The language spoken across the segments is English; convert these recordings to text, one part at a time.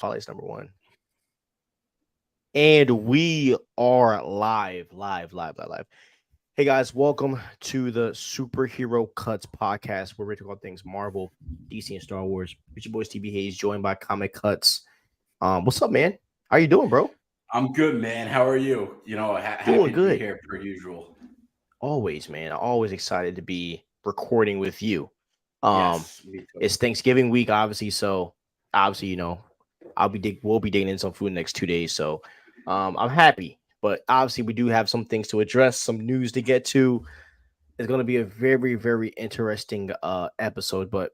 Spotlight's number one. And we are live. Hey guys, welcome to the Superherocuts podcast where we talk about things Marvel, DC, and Star Wars. It's your boy Stevie Hayes, joined by Comic Cuts. What's up, man? How you doing, bro? I'm good, man. How are you? Doing Happy to be good. here per usual. Always, man. Always excited to be recording with you. Yes, me too. It's Thanksgiving week, obviously. So obviously, we'll be digging in some food in the next 2 days. So I'm happy. But obviously, we do have some things to address, some news to get to. It's going to be a very, very interesting episode. But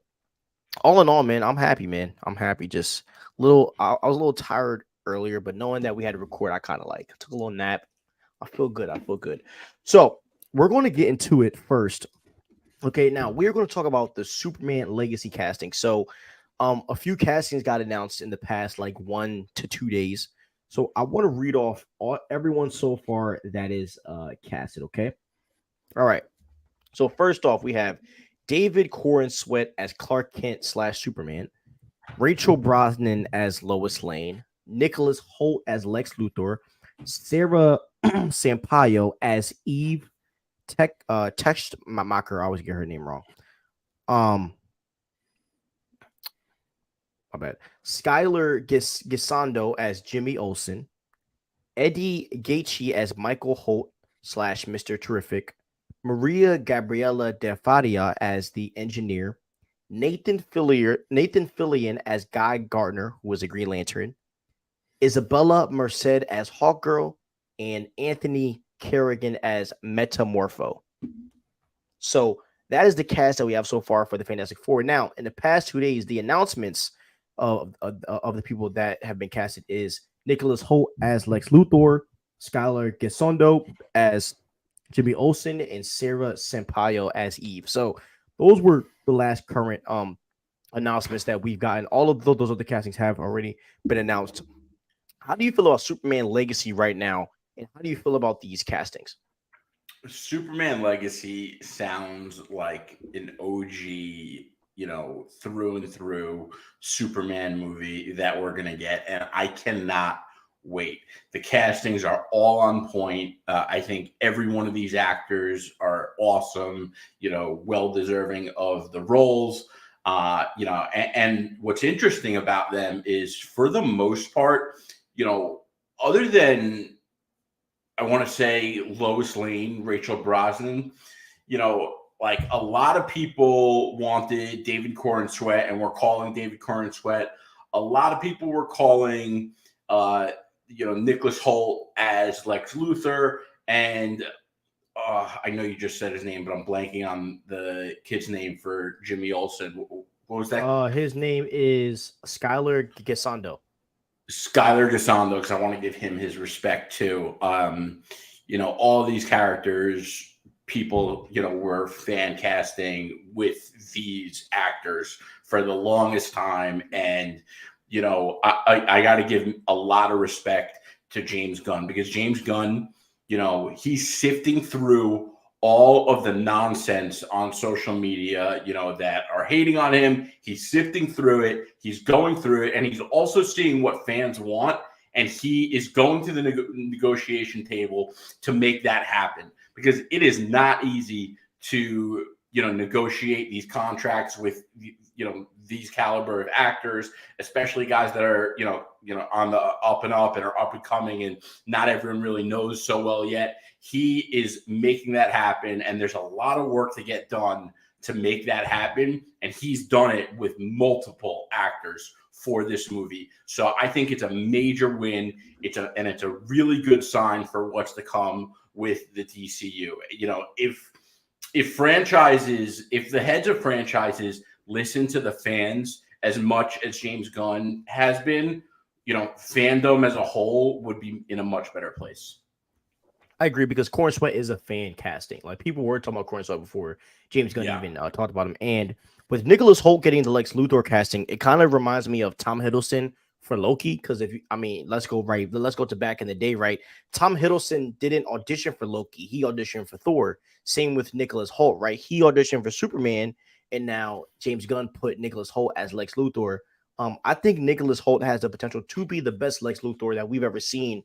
all in all, man, I'm happy, man. I'm happy. Just I was a little tired earlier, but knowing that we had to record, I kind of took a little nap. I feel good. So we're going to get into it first. Okay, now we're going to talk about the Superman Legacy casting. So, a few castings got announced in the past, like 1 to 2 days. So, I want to read off everyone so far that is casted. Okay, all right. So, first off, we have David Corn Sweat as Clark Kent / Superman, Rachel Brosnan as Lois Lane, Nicholas Holt as Lex Luthor, Sarah Sampaio as Eve. Text my mocker. I always get her name wrong. My bad. Skylar Gisando as Jimmy Olsen, Eddie Gaethje as Michael Holt / Mr. Terrific, Maria Gabriela De Faria as the engineer, Nathan Fillion as Guy Gardner, who was a Green Lantern, Isabella Merced as Hawkgirl, and Anthony Kerrigan as Metamorpho. So that is the cast that we have so far for the Fantastic Four. Now, in the past 2 days, the announcements of the people that have been casted is Nicholas Holt as Lex Luthor, Skylar Gisondo as Jimmy Olsen, and Sarah Sampaio as Eve. So those were the last current announcements that we've gotten. All of those other castings have already been announced. How do you feel about Superman Legacy right now? And how do you feel about these castings? Superman Legacy sounds like an OG, through and through Superman movie that we're going to get. And I cannot wait. The castings are all on point. I think every one of these actors are awesome, well deserving of the roles. And what's interesting about them is for the most part, other than I want to say Lois Lane, Rachel Brosnan, like a lot of people wanted David Corn Sweat and we're calling David Corn Sweat. A lot of people were calling, Nicholas Holt as Lex Luthor. And I know you just said his name, but I'm blanking on the kid's name for Jimmy Olsen. What was that? His name is Skylar Gisando. Skylar Gisondo, because I want to give him his respect too. All these characters, people, were fan casting with these actors for the longest time. And, I got to give a lot of respect to James Gunn because James Gunn, he's sifting through all of the nonsense on social media, that are hating on him. He's sifting through it. He's going through it. And he's also seeing what fans want. And he is going to the negotiation table to make that happen because it is not easy to, negotiate these contracts with, these caliber of actors, especially guys that are, on the up and up and are up and coming and not everyone really knows so well yet. He is making that happen, and there's a lot of work to get done to make that happen, and he's done it with multiple actors for this movie. So I think it's a major win. It's a really good sign for what's to come with the DCU. If the heads of franchises listen to the fans as much as James Gunn has been, fandom as a whole would be in a much better place. I agree because Corn Sweat is a fan casting. Like people were talking about Corn Sweat before James Gunn even talked about him. And with Nicholas Holt getting the Lex Luthor casting, it kind of reminds me of Tom Hiddleston for Loki. Because let's go to back in the day, right? Tom Hiddleston didn't audition for Loki; he auditioned for Thor. Same with Nicholas Holt, right? He auditioned for Superman, and now James Gunn put Nicholas Holt as Lex Luthor. I think Nicholas Holt has the potential to be the best Lex Luthor that we've ever seen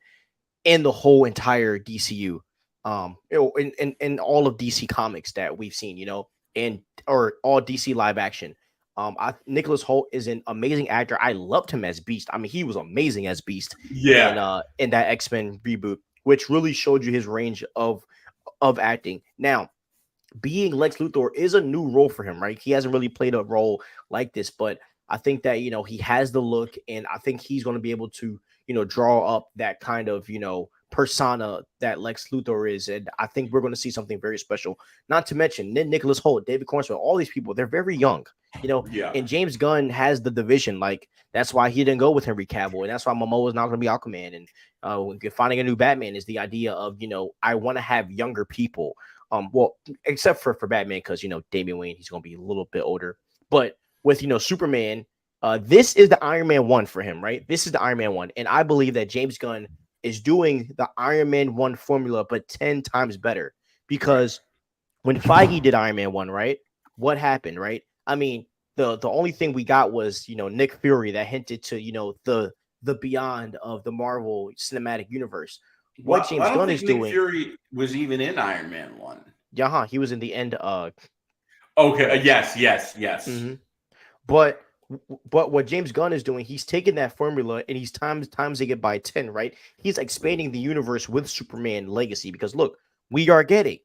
in the whole entire DCU. In all of DC comics that we've seen, and or all DC live action. Nicholas Holt is an amazing actor. I loved him as Beast. I mean, he was amazing as Beast Yeah. in that X-Men reboot, which really showed you his range of acting. Now, being Lex Luthor is a new role for him, right? He hasn't really played a role like this, but I think that he has the look, and I think he's going to be able to draw up that kind of persona that Lex Luthor is, and I think we're going to see something very special. Not to mention Nicholas Holt, David Cornswell, all these people, they're very young, Yeah. and James Gunn has the division. Like that's why he didn't go with Henry Cavill, and that's why Momoa is not going to be Aquaman, and finding a new Batman is the idea of I want to have younger people. Well, except for Batman, because Damian Wayne, he's gonna be a little bit older. But with Superman, this is the Iron Man 1 for him, right? This is the Iron Man 1, and I believe that James Gunn is doing the Iron Man 1 formula, but 10 times better. Right. Because when Feige did Iron Man 1, right? What happened, right? I mean, the only thing we got was Nick Fury that hinted to the beyond of the Marvel Cinematic Universe. What Well, I James don't Gunn think is Nick doing, Fury was even in Iron Man 1. yeah, he was in the end Okay. credits. Yes. Yes. Yes. hmm But what James Gunn is doing, he's taking that formula and he's timesing it by 10, right? He's expanding the universe with Superman Legacy because look, we are getting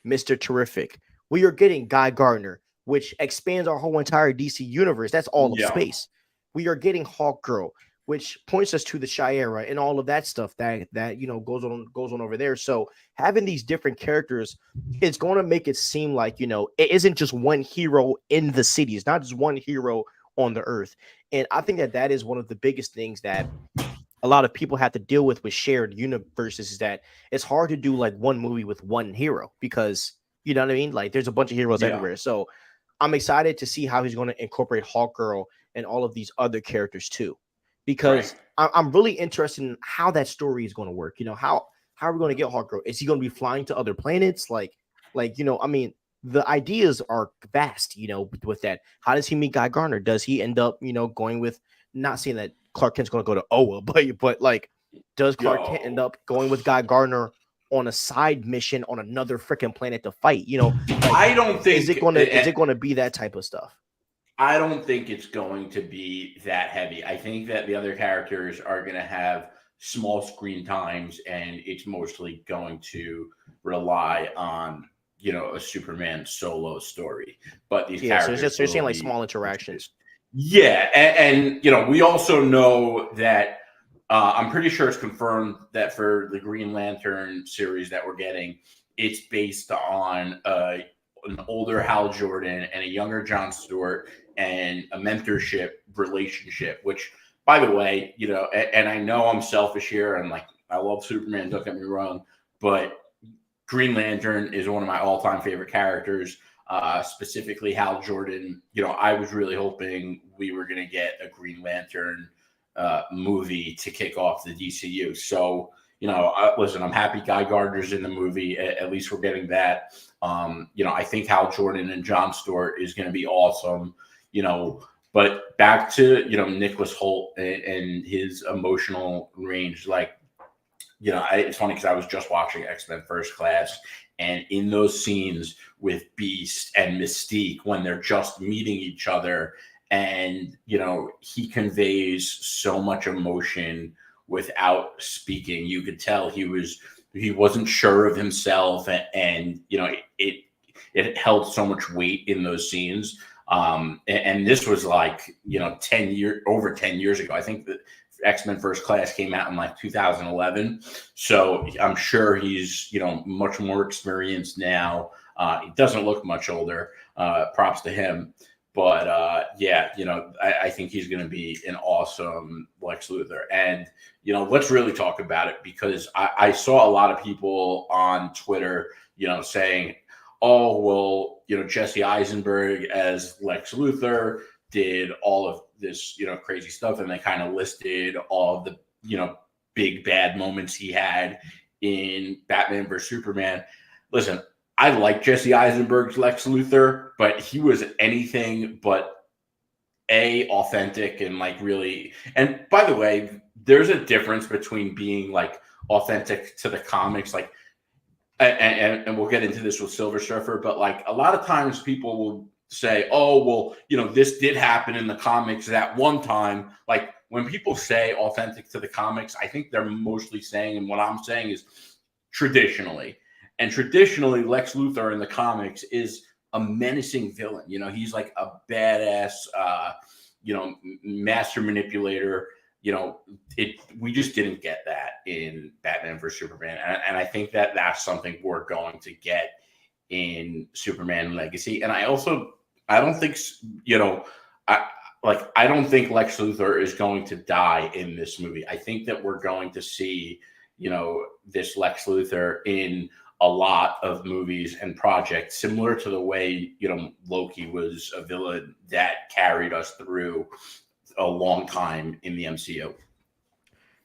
Mr. Terrific. We are getting Guy Gardner, which expands our whole entire DC universe. That's all of Yeah. space. We are getting Hawk Girl, which points us to the Shiera and all of that stuff that goes on over there. So having these different characters, it's going to make it seem like it isn't just one hero in the city. It's not just one hero on the earth. And I think that is one of the biggest things that a lot of people have to deal with shared universes is that it's hard to do like one movie with one hero because you know what I mean? Like there's a bunch of heroes Yeah. everywhere. So I'm excited to see how he's going to incorporate Hawk Girl and all of these other characters too, Right. because I'm really interested in how that story is going to work. How are we going to get Hawk Girl? Is he going to be flying to other planets? I mean, the ideas are vast. With that, how does he meet Guy Garner? Does he end up going with not saying that Clark Kent's going to go to Oa, but like, does Clark Kent end Yo. up going with Guy Gardner on a side mission on another freaking planet to fight? Like, I don't is it think. gonna be that type of stuff? I don't think it's going to be that heavy. I think that the other characters are going to have small screen times, and it's mostly going to rely on a Superman solo story. But these Yeah, so it's characters just you're saying will like be small interactions. yeah, and we also know that I'm pretty sure it's confirmed that for the Green Lantern series that we're getting, it's based on an older Hal Jordan and a younger John Stewart and a mentorship relationship. Which, by the way, and I know I'm selfish here, and like I love Superman. Don't get me wrong, but Green Lantern is one of my all-time favorite characters. Specifically, Hal Jordan. I was really hoping we were going to get a Green Lantern movie to kick off the DCU. So, listen, I'm happy Guy Gardner's in the movie. At least we're getting that. I think Hal Jordan and John Stewart is going to be awesome. But back to Nicholas Holt and his emotional range, like it's funny because I was just watching X-Men First Class, and in those scenes with Beast and Mystique when they're just meeting each other, and he conveys so much emotion without speaking. You could tell he wasn't sure of himself, and it held so much weight in those scenes. And this was like 10 years ago. I think that X-Men First Class came out in like 2011. So I'm sure he's, much more experienced now. He doesn't look much older. Props to him. But yeah, I think he's going to be an awesome Lex Luthor. And, let's really talk about it because I saw a lot of people on Twitter, saying, oh, well, Jesse Eisenberg as Lex Luthor did all of this, crazy stuff. And they kind of listed all of the, big bad moments he had in Batman vs. Superman. Listen, I like Jesse Eisenberg's Lex Luthor, but he was anything but authentic and like really. And by the way, there's a difference between being like authentic to the comics, like, and we'll get into this with Silver Surfer, but like a lot of times people will say, oh, well, this did happen in the comics at one time. Like when people say authentic to the comics, I think they're mostly saying, and what I'm saying is traditionally. And traditionally, Lex Luthor in the comics is a menacing villain. He's like a badass, master manipulator. We just didn't get that in Batman vs Superman, and I think that that's something we're going to get in Superman Legacy. And I don't think I don't think Lex Luthor is going to die in this movie. I think that we're going to see this Lex Luthor in a lot of movies and projects, similar to the way Loki was a villain that carried us through a long time in the MCU.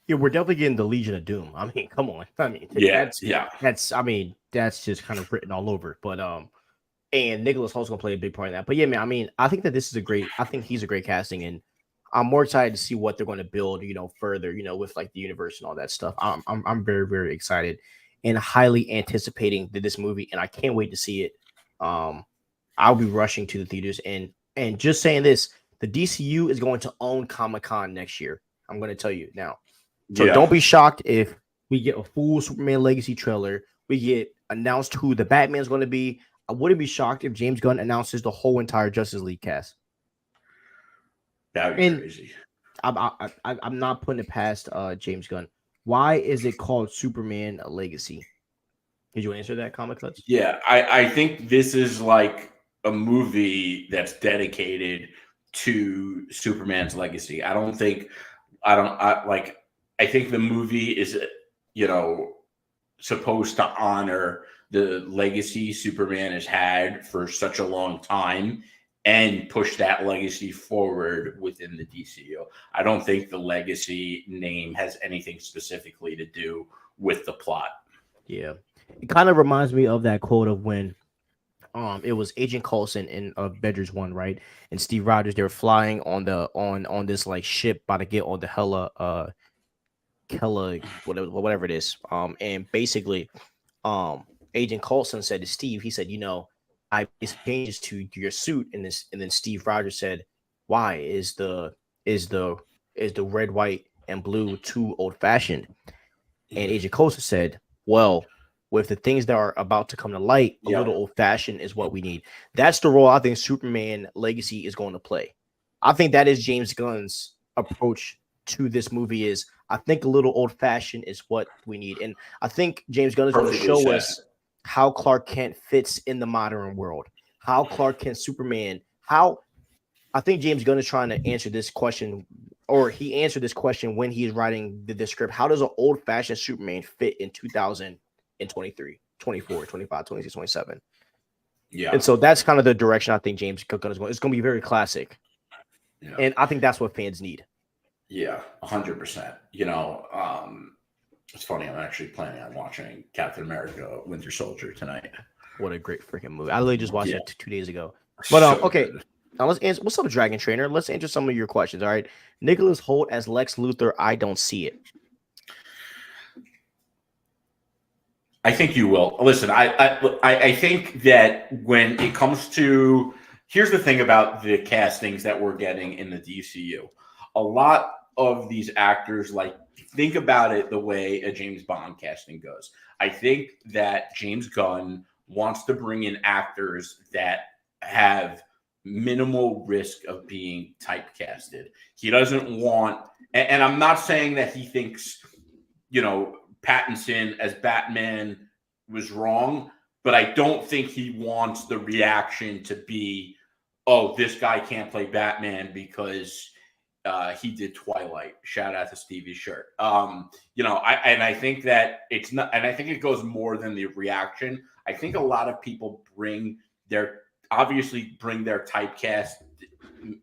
Yeah, we're definitely getting the Legion of Doom. I mean, come on. I mean, that's just kind of written all over. But and Nicholas Holt's gonna play a big part in that. But yeah, man, I mean, I think that this is I think he's a great casting, and I'm more excited to see what they're going to build, further, with like the universe and all that stuff. I'm very, very excited and highly anticipating this movie, and I can't wait to see it. I'll be rushing to the theaters, and just saying this, the DCU is going to own Comic-Con next year. I'm going to tell you now. So don't be shocked if we get a full Superman Legacy trailer. We get announced who the Batman is going to be. I wouldn't be shocked if James Gunn announces the whole entire Justice League cast. That would be crazy. I'm not putting it past James Gunn. Why is it called Superman Legacy? Did you answer that, Comic Cuts? Yeah, I think this is like a movie that's dedicated to Superman's legacy. I think the movie is, supposed to honor the legacy Superman has had for such a long time and push that legacy forward within the DCU. I don't think the legacy name has anything specifically to do with the plot. Yeah. It kind of reminds me of that quote of when it was Agent Coulson in Avengers 1, right? And Steve Rogers, they were flying on the on this like ship about to get on the Hela whatever it is. And basically Agent Coulson said to Steve, he said, I made changes to your suit in this, and then Steve Rogers said, why is the red, white, and blue too old fashioned? And Agent Coulson said, well, with the things that are about to come to light, a little old fashioned is what we need. That's the role I think Superman Legacy is going to play. I think that is James Gunn's approach to this movie. Is I think a little old fashioned is what we need, and I think James Gunn is going to show us how Clark Kent fits in the modern world, how Clark Kent Superman, how I think James Gunn is trying to answer this question, or he answered this question when he's writing the script. How does an old-fashioned Superman fit in 2023, 24, 25, 26, 27? Yeah. And so that's kind of the direction I think James Gunn is going. It's going to be very classic. Yeah. And I think that's what fans need. Yeah, 100%. It's funny. I'm actually planning on watching Captain America: Winter Soldier tonight. What a great freaking movie! I literally just watched it 2 days ago. But okay, now let's answer. What's up, Dragon Trainer? Let's answer some of your questions. All right, Nicholas Holt as Lex Luthor. I don't see it. I think you will. Listen, I think that when it comes to, here's the thing about the castings that we're getting in the DCU. A lot of these actors, think about it the way a James Bond casting goes. I think that James Gunn wants to bring in actors that have minimal risk of being typecasted. He doesn't want, and I'm not saying that he thinks, Pattinson as Batman was wrong, but I don't think he wants the reaction to be, oh, this guy can't play Batman because he did Twilight. Shout out to Stevie's shirt. I think that it's not, and I think it goes more than the reaction. I think a lot of people bring their typecast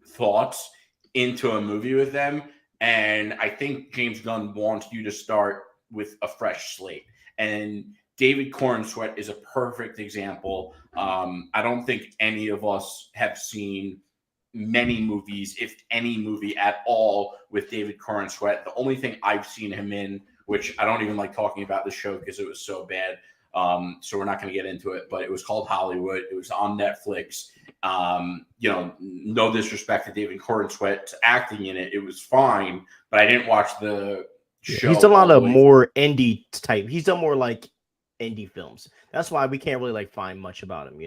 thoughts into a movie with them. And I think James Gunn wants you to start with a fresh slate. And David Cornsweet is a perfect example. I don't think any of us have seen many movies, if any movie at all, with David Corenswet. The only thing I've seen him in, which I don't even like talking about the show because it was so bad, so we're not going to get into it, but it was called Hollywood. It was on Netflix. No disrespect to David Corenswet's acting in it. It was fine, but I didn't watch the show. He's done a lot of more indie type. He's done more like indie films. That's why we can't really like find much about him,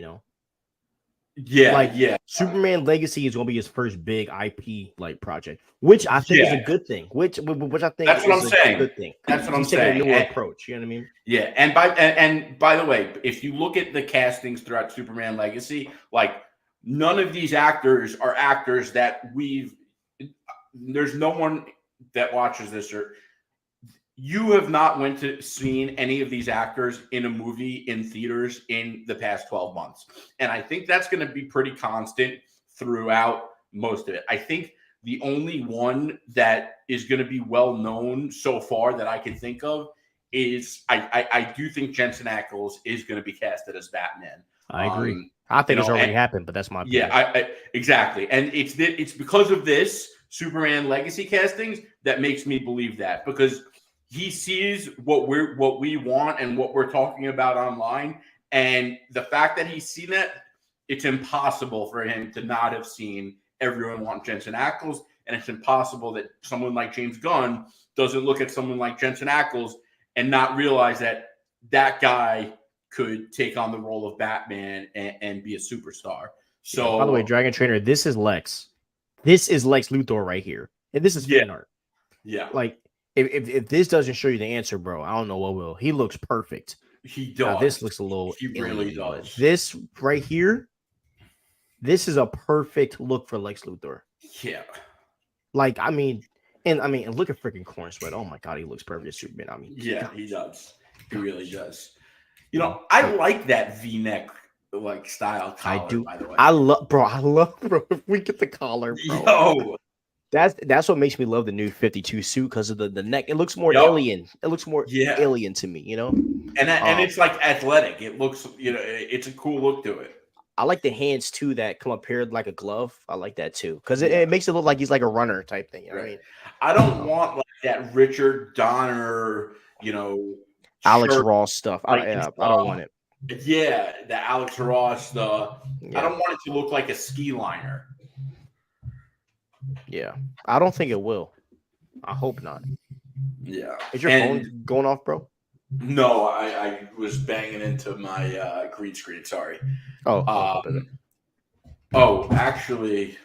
Yeah. Superman Legacy is going to be his first big IP like project, which I think is a good thing. Which I think that's what I'm saying. Good thing. That's what I'm saying. Taking a newer approach. You know what I mean? Yeah, and by the way, if you look at the castings throughout Superman Legacy, like none of these actors are actors that there's no one that watches this or you have not seen any of these actors in a movie in theaters in the past 12 months. And I think that's going to be pretty constant throughout most of it. I think the only one that is going to be well known so far that I can think of is I do think Jensen Ackles is going to be casted as Batman. I agree. I think it's already happened, but that's my opinion. Yeah, exactly. And it's because of this Superman Legacy castings that makes me believe that, because he sees what we want and what we're talking about online. And the fact that he's seen it, it's impossible for him to not have seen everyone want Jensen Ackles. And it's impossible that someone like James Gunn doesn't look at someone like Jensen Ackles and not realize that that guy could take on the role of Batman and be a superstar. So, by the way, Dragon Trainer, this is Lex. This is Lex Luthor right here. And this is fan art. Yeah. Like, if this doesn't show you the answer, bro, I don't know what will. He looks perfect. He does. Now, this looks a little. He really does. This right here, this is a perfect look for Lex Luthor. Yeah. Like, I mean, look at freaking Cornsweat. Oh my God, he looks perfect as Superman. I mean, yeah, God. He does. He really does. I like that V-neck like style collar. I do. By the way, I love, bro. If we get the collar, bro. Yo. That's what makes me love the new 52 suit, because of the neck. It looks more alien. It looks more alien to me, And it's like athletic. It looks, it's a cool look to it. I like the hands too that come up here like a glove. I like that too, because it makes it look like he's like a runner type thing. You know what I mean? I don't want like that Richard Donner, Alex Ross stuff. I don't want it. Yeah, the Alex Ross stuff. I don't want it to look like a ski liner. Yeah, I don't think it will. I hope not. Yeah. Is your phone going off, bro? No, I was banging into my green screen. Sorry. Actually,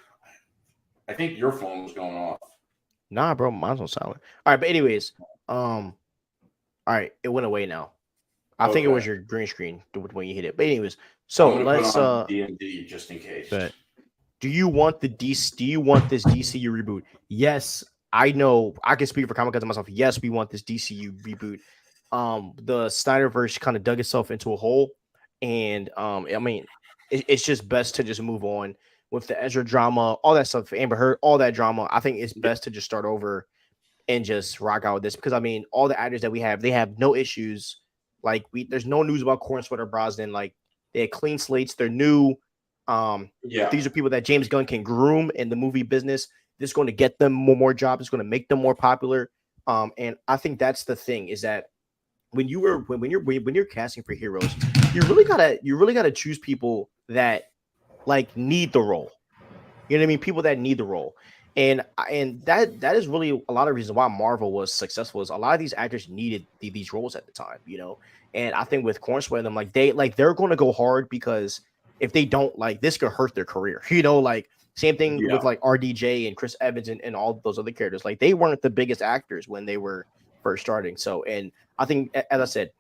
I think your phone was going off. Nah, bro, mine's on silent. All right, but anyways, all right, it went away now. I think it was your green screen when you hit it. But anyways, so let's DMD just in case. But do you want the DC? Do you want this DCU reboot? Yes, I know. I can speak for Comic Guns myself. Yes, we want this DCU reboot. The Snyderverse kind of dug itself into a hole, and it's just best to just move on with the Ezra drama, all that stuff, Amber Heard, all that drama. I think it's best to just start over and just rock out with this, because all the actors that we have, they have no issues. Like there's no news about Cornsweet or Brosnan. Like they had clean slates. They're new. These are people that James Gunn can groom in the movie business. This is going to get them more jobs. It's going to make them more popular. And I think that's the thing, is that when you're casting for heroes, you really gotta choose people that like need the role. You know what I mean? People that need the role. And that is really a lot of reasons why Marvel was successful, is a lot of these actors needed these roles at the time, And I think with Cornsweet and them, they're going to go hard, because if they don't, this could hurt their career, Like same thing with like RDJ and Chris Evans and all those other characters. Like they weren't the biggest actors when they were first starting. So, and I think, as I said,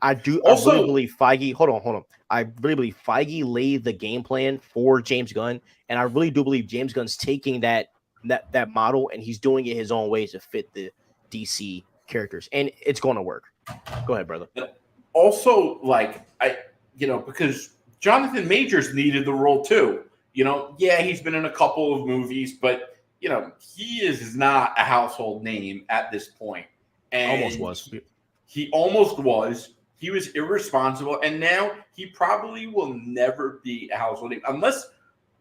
I really believe Feige. Hold on. I really believe Feige laid the game plan for James Gunn, and I really do believe James Gunn's taking that model and he's doing it his own ways to fit the DC characters, and it's going to work. Go ahead, brother. Also, because Jonathan Majors needed the role too. He's been in a couple of movies, but he is not a household name at this point. And almost was. He almost was. He was irresponsible, and now he probably will never be a household name unless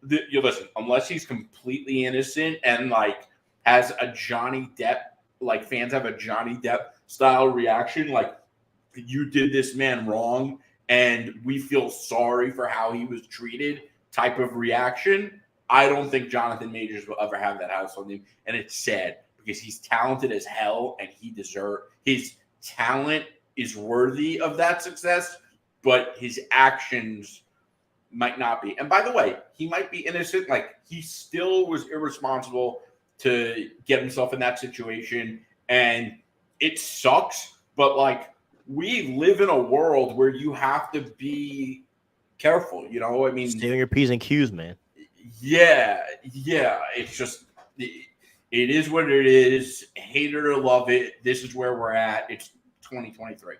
You listen, unless he's completely innocent and like has a Johnny Depp, like fans have a Johnny Depp style reaction, like you did this man wrong and we feel sorry for how he was treated type of reaction. I don't think Jonathan Majors will ever have that house on him. And it's sad because he's talented as hell and his talent is worthy of that success, but his actions might not be. And by the way, he might be innocent. Like he still was irresponsible to get himself in that situation. And it sucks, but like we live in a world where you have to be careful, you know? I mean, stay on your P's and Q's, man. Yeah. It's just, it is what it is. Hate it or love it. This is where we're at. It's 2023.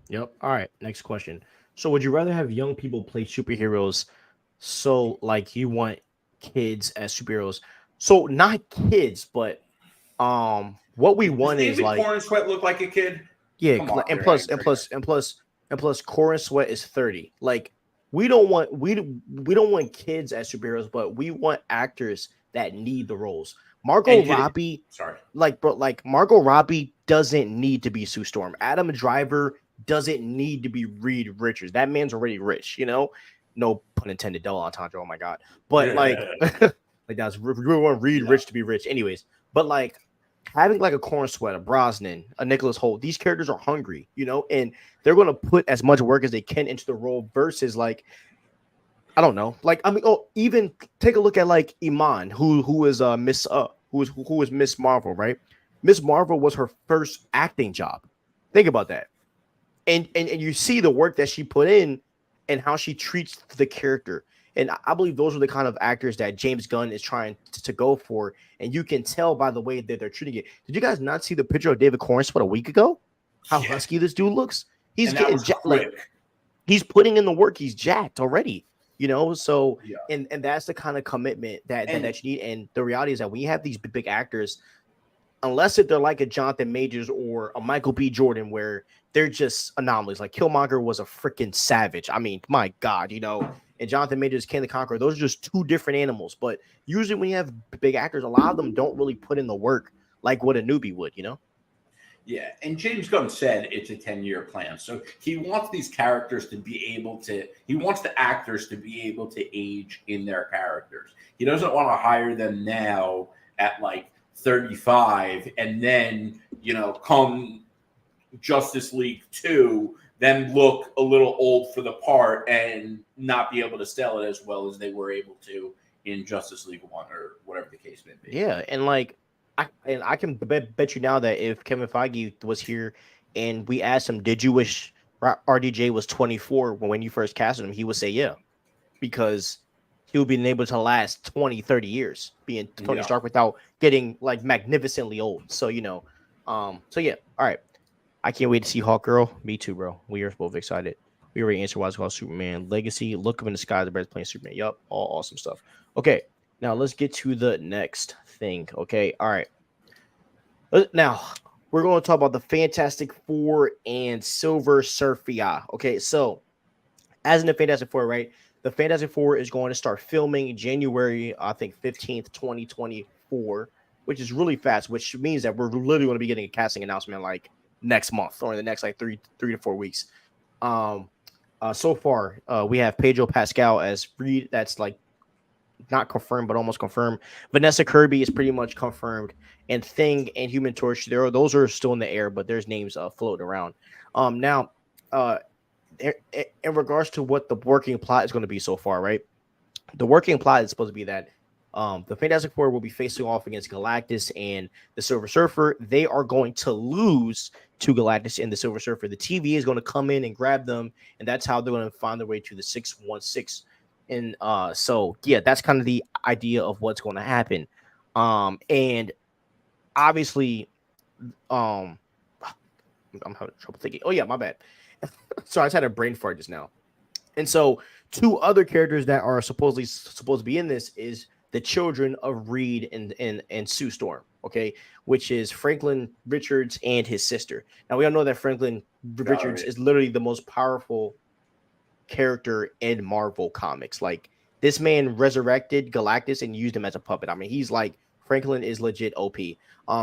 Yep. All right. Next question. So, would you rather have young people play superheroes? So, like, you want kids as superheroes? So, not kids, but what we want Does is David like, Corn Sweat look like a kid? yeah, Come on, and plus, Corin Sweat is 30. Like, we don't want kids as superheroes, but we want actors that need the roles. Margot Robbie, sorry, like Margot Robbie doesn't need to be Sue Storm. Adam Driver doesn't need to be Reed Richards. That man's already rich, you know. No pun intended, double entendre. Oh my god, but like, like that's we want Reed Rich to be rich, anyways. But like having like a Corn Sweat, a Brosnan, a Nicholas Holt, these characters are hungry, you know, and they're going to put as much work as they can into the role versus like I don't know. Like I mean, even take a look at like Iman, who is Miss who is Miss Marvel, right? Miss Marvel was her first acting job. Think about that. And you see the work that she put in and how she treats the character. And I believe those are the kind of actors that James Gunn is trying to go for. And you can tell by the way that they're treating it. Did you guys not see the picture of David Cornswet a week ago? How husky this dude looks. He's getting like he's putting in the work. He's jacked already. You know, so and that's the kind of commitment that you need. And the reality is that when you have these big actors, unless if they're like a Jonathan Majors or a Michael B. Jordan, where they're just anomalies. Like Killmonger was a freaking savage. I mean, my God, you know, and Jonathan Majors, King the Conqueror, those are just two different animals. But usually when you have big actors, a lot of them don't really put in the work like what a newbie would, you know? Yeah, and James Gunn said it's a 10-year plan. So he wants these characters to be able to, he wants the actors to be able to age in their characters. He doesn't want to hire them now at like 35 and then, you know, come Justice League 2, then look a little old for the part and not be able to sell it as well as they were able to in Justice League 1 or whatever the case may be. Yeah, and like, I can bet you now that if Kevin Feige was here and we asked him, did you wish RDJ was 24 when you first casted him, he would say yeah, because he would be able to last 20, 30 years being Tony Stark without getting like magnificently old. So, you know, so yeah, all right. I can't wait to see Hawk Girl. Me too, bro. We are both excited. We already answered why it's called Superman Legacy. Look up in the sky, the birds playing Superman. Yup, all awesome stuff. Okay, now let's get to the next thing. Okay, all right. Now we're going to talk about the Fantastic Four and Silver Surfer. Okay, so as in the Fantastic Four, right? The Fantastic Four is going to start filming January, I think 15th, 2024, which is really fast, which means that we're literally going to be getting a casting announcement like next month or in the next like three to 4 weeks. So far, we have Pedro Pascal as Reed. That's like not confirmed, but almost confirmed. Vanessa Kirby is pretty much confirmed, and Thing and Human Torch, those are still in the air, but there's names floating around. Now, in regards to what the working plot is going to be so far, right? The working plot is supposed to be that the Fantastic Four will be facing off against Galactus and the Silver Surfer. They are going to lose to Galactus and the Silver Surfer. The TVA is going to come in and grab them, and that's how they're going to find their way to the 616. And so yeah, that's kind of the idea of what's going to happen. And obviously, I'm having trouble thinking. Oh yeah, my bad. So I just had a brain fart just now. And so two other characters that are supposed to be in this is the children of Reed and Sue Storm, okay, which is Franklin Richards and his sister. Now we all know that Franklin Richards is literally the most powerful character in Marvel comics. Like This man resurrected Galactus and used him as a puppet. I mean, he's like Franklin is legit OP.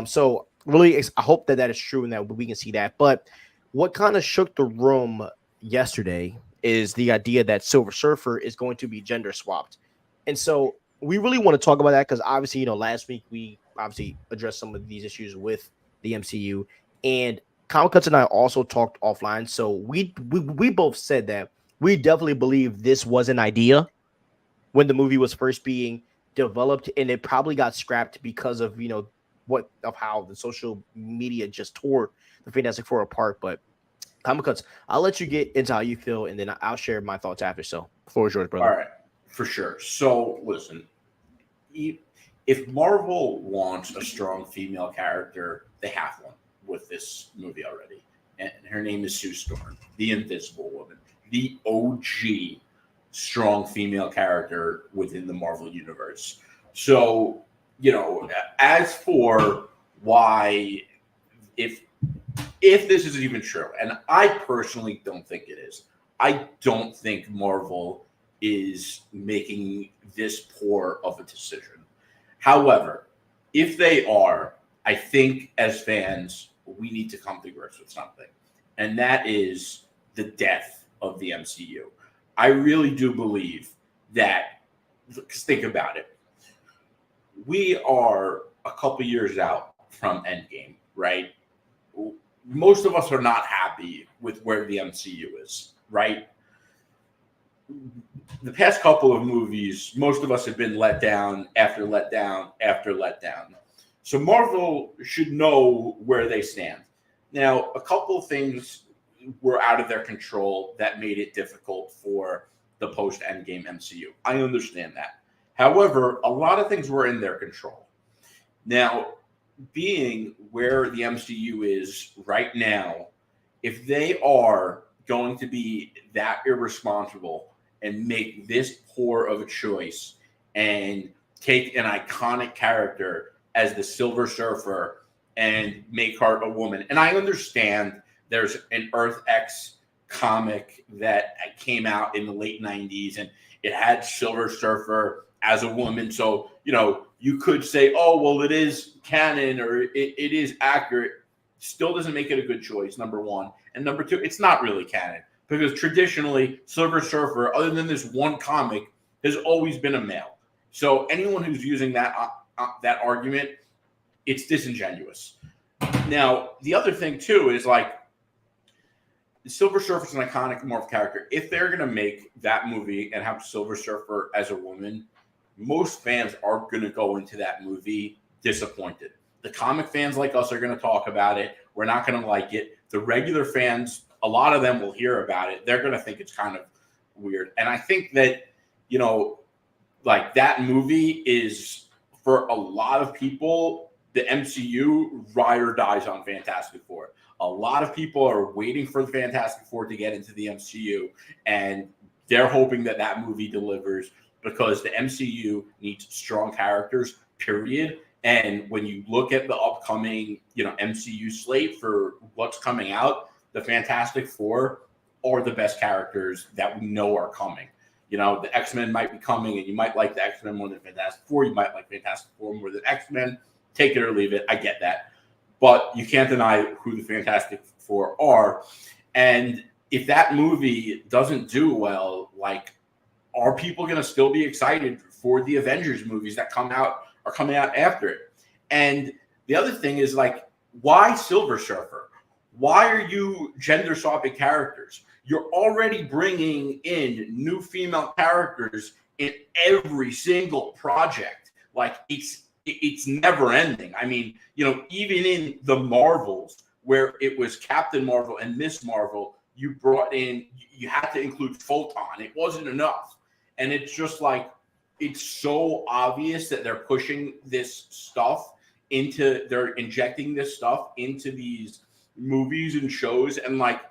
So really, I hope that that is true and that we can see that. But what kind of shook the room yesterday is the idea that Silver Surfer is going to be gender swapped, and so we really want to talk about that because obviously, last week we obviously addressed some of these issues with the MCU, and Comic Cuts and I also talked offline. So we both said that we definitely believe this was an idea when the movie was first being developed, and it probably got scrapped because of what of how the social media just tore the Fantastic Four apart. But Comic Cuts, I'll let you get into how you feel, and then I'll share my thoughts after. So, floor is yours, All brother. right, for sure. So listen, if Marvel wants a strong female character, they have one with this movie already. And her name is Sue Storm, the Invisible Woman, the OG strong female character within the Marvel universe. So, as for why, if this is even true, and I personally don't think it is, I don't think Marvel is making this poor of a decision. However, if they are, I think as fans, we need to come to grips with something, and that is the death of the MCU. I really do believe that, because think about it, we are a couple years out from Endgame, right? Most of us are not happy with where the MCU is, right? The past couple of movies, most of us have been let down after letdown after letdown. So Marvel should know where they stand. Now, a couple of things were out of their control that made it difficult for the post-Endgame MCU. I understand that. However, a lot of things were in their control. Now, being where the MCU is right now, if they are going to be that irresponsible and make this poor of a choice and take an iconic character as the Silver Surfer and make her a woman. And I understand there's an Earth X comic that came out in the late 90s and it had Silver Surfer as a woman. So, you could say, oh, well, it is canon or it is accurate. Still doesn't make it a good choice, number one. And number two, it's not really canon because traditionally Silver Surfer, other than this one comic, has always been a male. So anyone who's using that argument, it's disingenuous. Now, the other thing too is like Silver Surfer is an iconic morph character. If they're going to make that movie and have Silver Surfer as a woman, most fans are going to go into that movie disappointed. The comic fans like us are going to talk about it. We're not going to like it. The regular fans, a lot of them will hear about it. They're going to think it's kind of weird. And I think that, like that movie is, for a lot of people, the MCU ride or dies on Fantastic Four. A lot of people are waiting for the Fantastic Four to get into the MCU, and they're hoping that that movie delivers because the MCU needs strong characters, period. And when you look at the upcoming, MCU slate for what's coming out, the Fantastic Four are the best characters that we know are coming. The X-Men might be coming, and you might like the X-Men more than Fantastic Four. You might like Fantastic Four more than X-Men. Take it or leave it. I get that. But you can't deny who the Fantastic Four are. And if that movie doesn't do well, like, are people going to still be excited for the Avengers movies that are coming out after it? And the other thing is, like, why Silver Surfer? Why are you gender swapping characters? You're already bringing in new female characters in every single project. Like, it's never ending. I mean, even in the Marvels, where it was Captain Marvel and Miss Marvel, you had to include Photon. It wasn't enough. And it's just like, it's so obvious that they're pushing this stuff they're injecting this stuff into these movies and shows. And like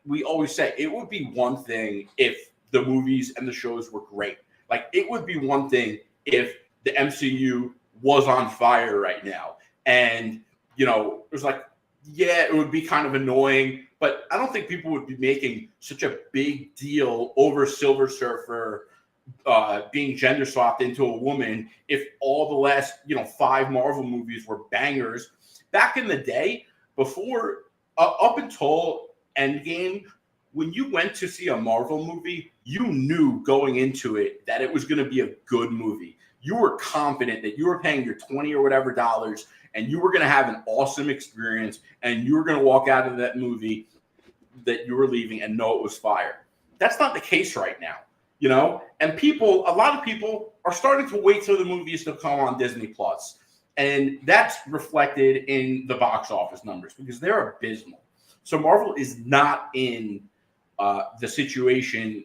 we always say, it would be one thing if the movies and the shows were great. Like, it would be one thing if the MCU was on fire right now. And, it was like, yeah, it would be kind of annoying, but I don't think people would be making such a big deal over Silver Surfer being gender swapped into a woman if all the last 5 Marvel movies were bangers. Back in the day, before up until Endgame, when you went to see a Marvel movie, you knew going into it that it was going to be a good movie. You were confident that you were paying your 20 or whatever dollars and you were going to have an awesome experience and you were going to walk out of that movie that you were leaving and know it was fire. That's not the case right now, and a lot of people are starting to wait till the movies to come on Disney Plus. And that's reflected in the box office numbers because they're abysmal. So Marvel is not in the situation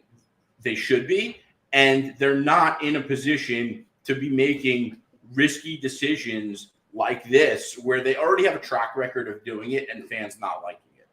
they should be, and they're not in a position to be making risky decisions like this, where they already have a track record of doing it and fans not liking it.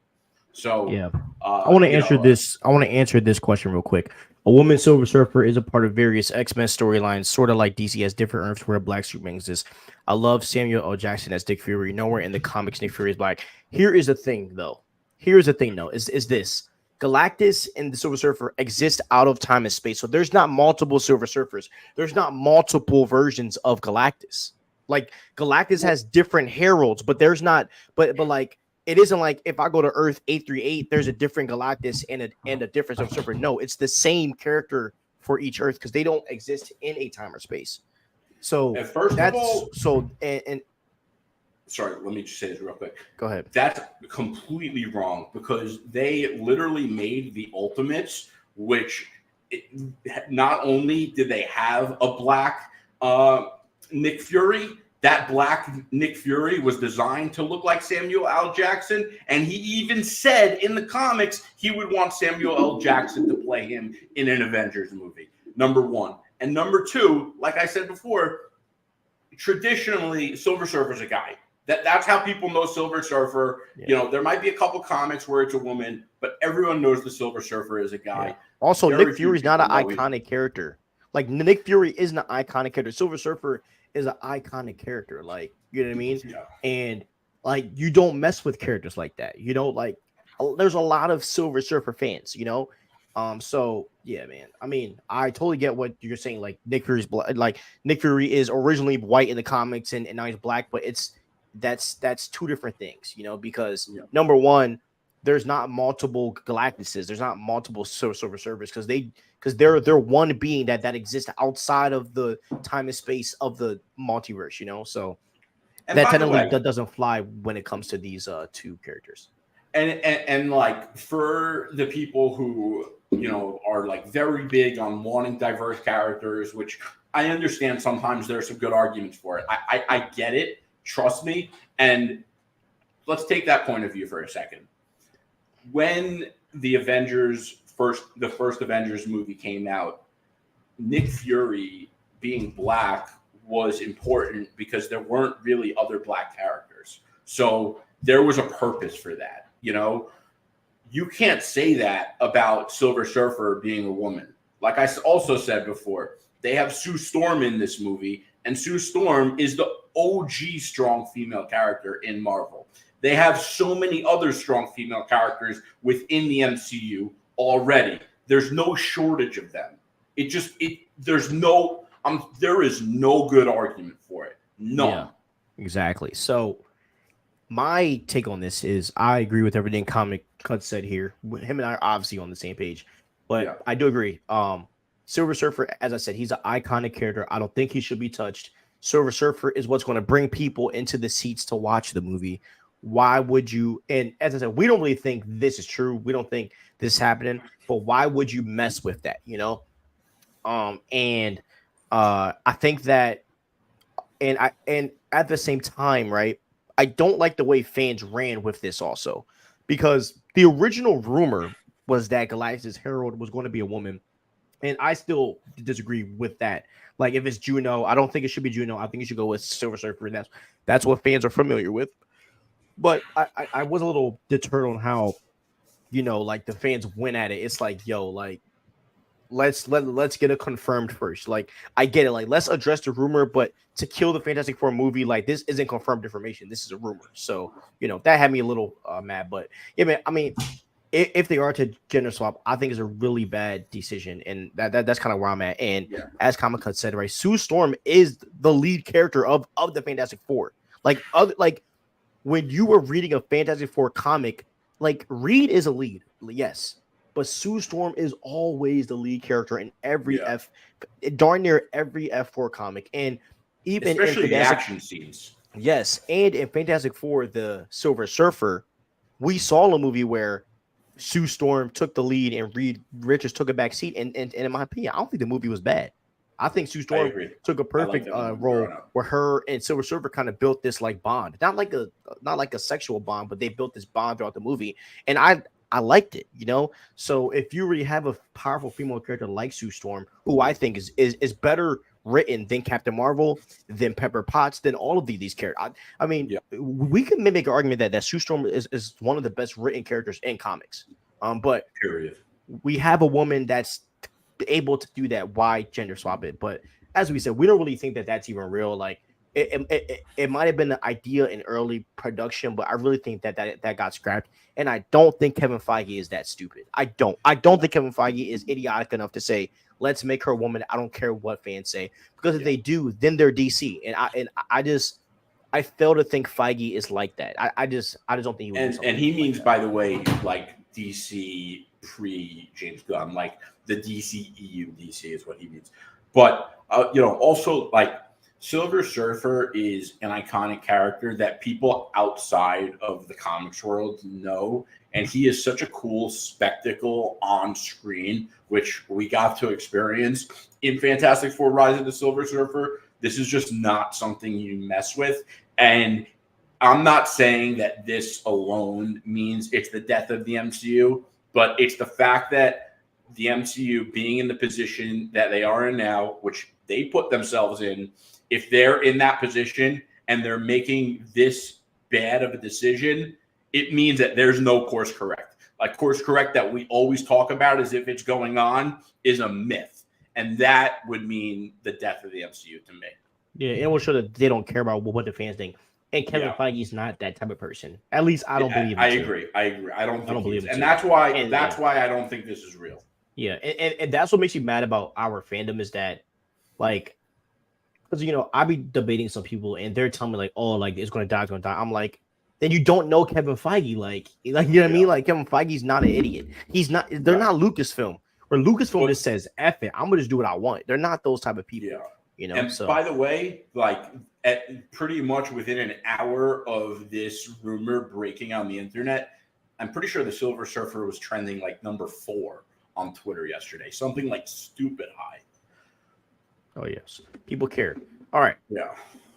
So yeah, I want to answer this. I want to answer this question real quick. A woman Silver Surfer is a part of various X-Men storylines, sort of like DC has different Earths where Black Superman exists. I love Samuel L. Jackson as Nick Fury. Nowhere in the comics Nick Fury is black. Here is the thing, though. Is this. Galactus and the Silver Surfer exist out of time and space. So there's not multiple Silver Surfers. There's not multiple versions of Galactus. Like Galactus has different heralds, but there's not, but like it isn't like if I go to Earth 838, there's a different Galactus and a different Silver Surfer. No, it's the same character for each Earth because they don't exist in a time or space. So and first that's of all, so and sorry, let me just say this real quick. Go ahead. That's completely wrong because they literally made the Ultimates, which not only did they have a black Nick Fury, that black Nick Fury was designed to look like Samuel L. Jackson, and he even said in the comics he would want Samuel L. Jackson to play him in an Avengers movie, number one. And number two, like I said before, traditionally, Silver Surfer's a guy. That's how people know Silver Surfer. Yeah. There might be a couple comics where it's a woman, but everyone knows the Silver Surfer is a guy. Yeah. Also, Nick Fury's not an iconic character. Like, Nick Fury isn't an iconic character. Silver Surfer is an iconic character. Like, you know what I mean? Yeah. And, like, you don't mess with characters like that. Like, there's a lot of Silver Surfer fans, So, yeah, man. I mean, I totally get what you're saying. Like, Nick Fury's Nick Fury is originally white in the comics and now he's black, but that's two different things, because number one, there's not multiple Galactuses, there's not multiple Silver Surfers because they're one being that exists outside of the time and space of the multiverse, so and that technically doesn't fly when it comes to these two characters. And like for the people who are like very big on wanting diverse characters, which I understand sometimes there's some good arguments for it. I get it. Trust me. And let's take that point of view for a second. When the first Avengers movie came out, Nick Fury being black was important because there weren't really other black characters. So there was a purpose for that. You can't say that about Silver Surfer being a woman. Like I also said before, they have Sue Storm in this movie, and Sue Storm is the OG strong female character in Marvel. They have so many other strong female characters within the MCU already. There's no shortage of them. There is no good argument for it. None. Yeah, exactly. So my take on this is I agree with everything Comic Cut said here. Him and I are obviously on the same page, but I do agree. Silver Surfer, as I said, he's an iconic character. I don't think he should be touched. Silver Surfer is what's going to bring people into the seats to watch the movie. Why would you? And as I said, we don't really think this is true. We don't think this is happening. But why would you mess with that? I think that, and at the same time, right? I don't like the way fans ran with this also, because the original rumor was that Galactus' herald was going to be a woman. And I still disagree with that. Like, if it's Juno, I don't think it should be Juno. I think you should go with Silver Surfer, and that's what fans are familiar with. But I was a little deterred on how, like the fans went at it. It's like, let's get it confirmed first. Like, I get it. Like, let's address the rumor, but to kill the Fantastic Four movie, like, this isn't confirmed information. This is a rumor. So, that had me a little mad. But yeah, man. I mean, if they are to gender swap, I think it's a really bad decision, and that's kind of where I'm at. And Yeah, as Comic Con said, right, Sue Storm is the lead character of the Fantastic Four. Like when you were reading a Fantastic Four comic, like Reed is a lead, yes, but Sue Storm is always the lead character in every yeah. darn near every F4 comic, and even in Especially the Fantastic, action scenes. yes, and in Fantastic Four, the Silver Surfer, we saw a movie where Sue Storm took the lead and Reed Richards took a back seat. And in my opinion, I don't think the movie was bad. I think Sue I Storm agree. took a I like perfect that movie growing role up. where her and Silver Surfer kind of built this like bond, not like a sexual bond, but they built this bond throughout the movie, and I liked it, you know. So if you really have a powerful female character like Sue Storm, who I think is better written than Captain Marvel, than Pepper Potts, than all of these characters. I mean, Yeah, we can make an argument that Sue Storm is one of the best written characters in comics. But period. we have a woman that's able to do that. Why gender swap it? But as we said, we don't really think that that's even real. Like it might have been an idea in early production, but I really think that got scrapped. And I don't think Kevin Feige is that stupid. I don't think Kevin Feige is idiotic enough to say, let's make her a woman. I don't care what fans say, because if Yeah. they do, then they're DC. I fail to think Feige is like that. I just don't think he would do And something he like means, that. by the way, like DC pre James Gunn, like the DCEU DC is what he means. But also like Silver Surfer is an iconic character that people outside of the comics world know, and he is such a cool spectacle on screen, which we got to experience in Fantastic Four: Rise of the Silver Surfer. This is just not something you mess with, and I'm not saying that this alone means it's the death of the MCU, but it's the fact that the MCU being in the position that they are in now, which they put themselves in, if they're in that position and they're making this bad of a decision, it means that there's no course correct. Like course correct that we always talk about as if it's going on is a myth. And that would mean the death of the MCU to me. Yeah, it will show that they don't care about what the fans think. And Kevin Yeah. Feige's not that type of person. At least I don't believe I him to. agree. I agree. I don't I think don't he believe is, him and to. that's why I don't think this is real. Yeah, and that's what makes me mad about our fandom is that, like, because I be debating some people and they're telling me like, oh, like it's gonna die, it's gonna die. I'm like, then you don't know Kevin Feige, like you know what I Yeah. mean? Like Kevin Feige's not an idiot. He's not. They're Right. not Lucasfilm. Where Lucasfilm But just says, "F it, I'm gonna just do what I want." They're not those type of people, yeah. you know. And So by the way, like pretty much within an hour of this rumor breaking on the internet, I'm pretty sure the Silver Surfer was trending like number 4 on Twitter yesterday. Something like stupid high. oh yes, people care. All right. Yeah.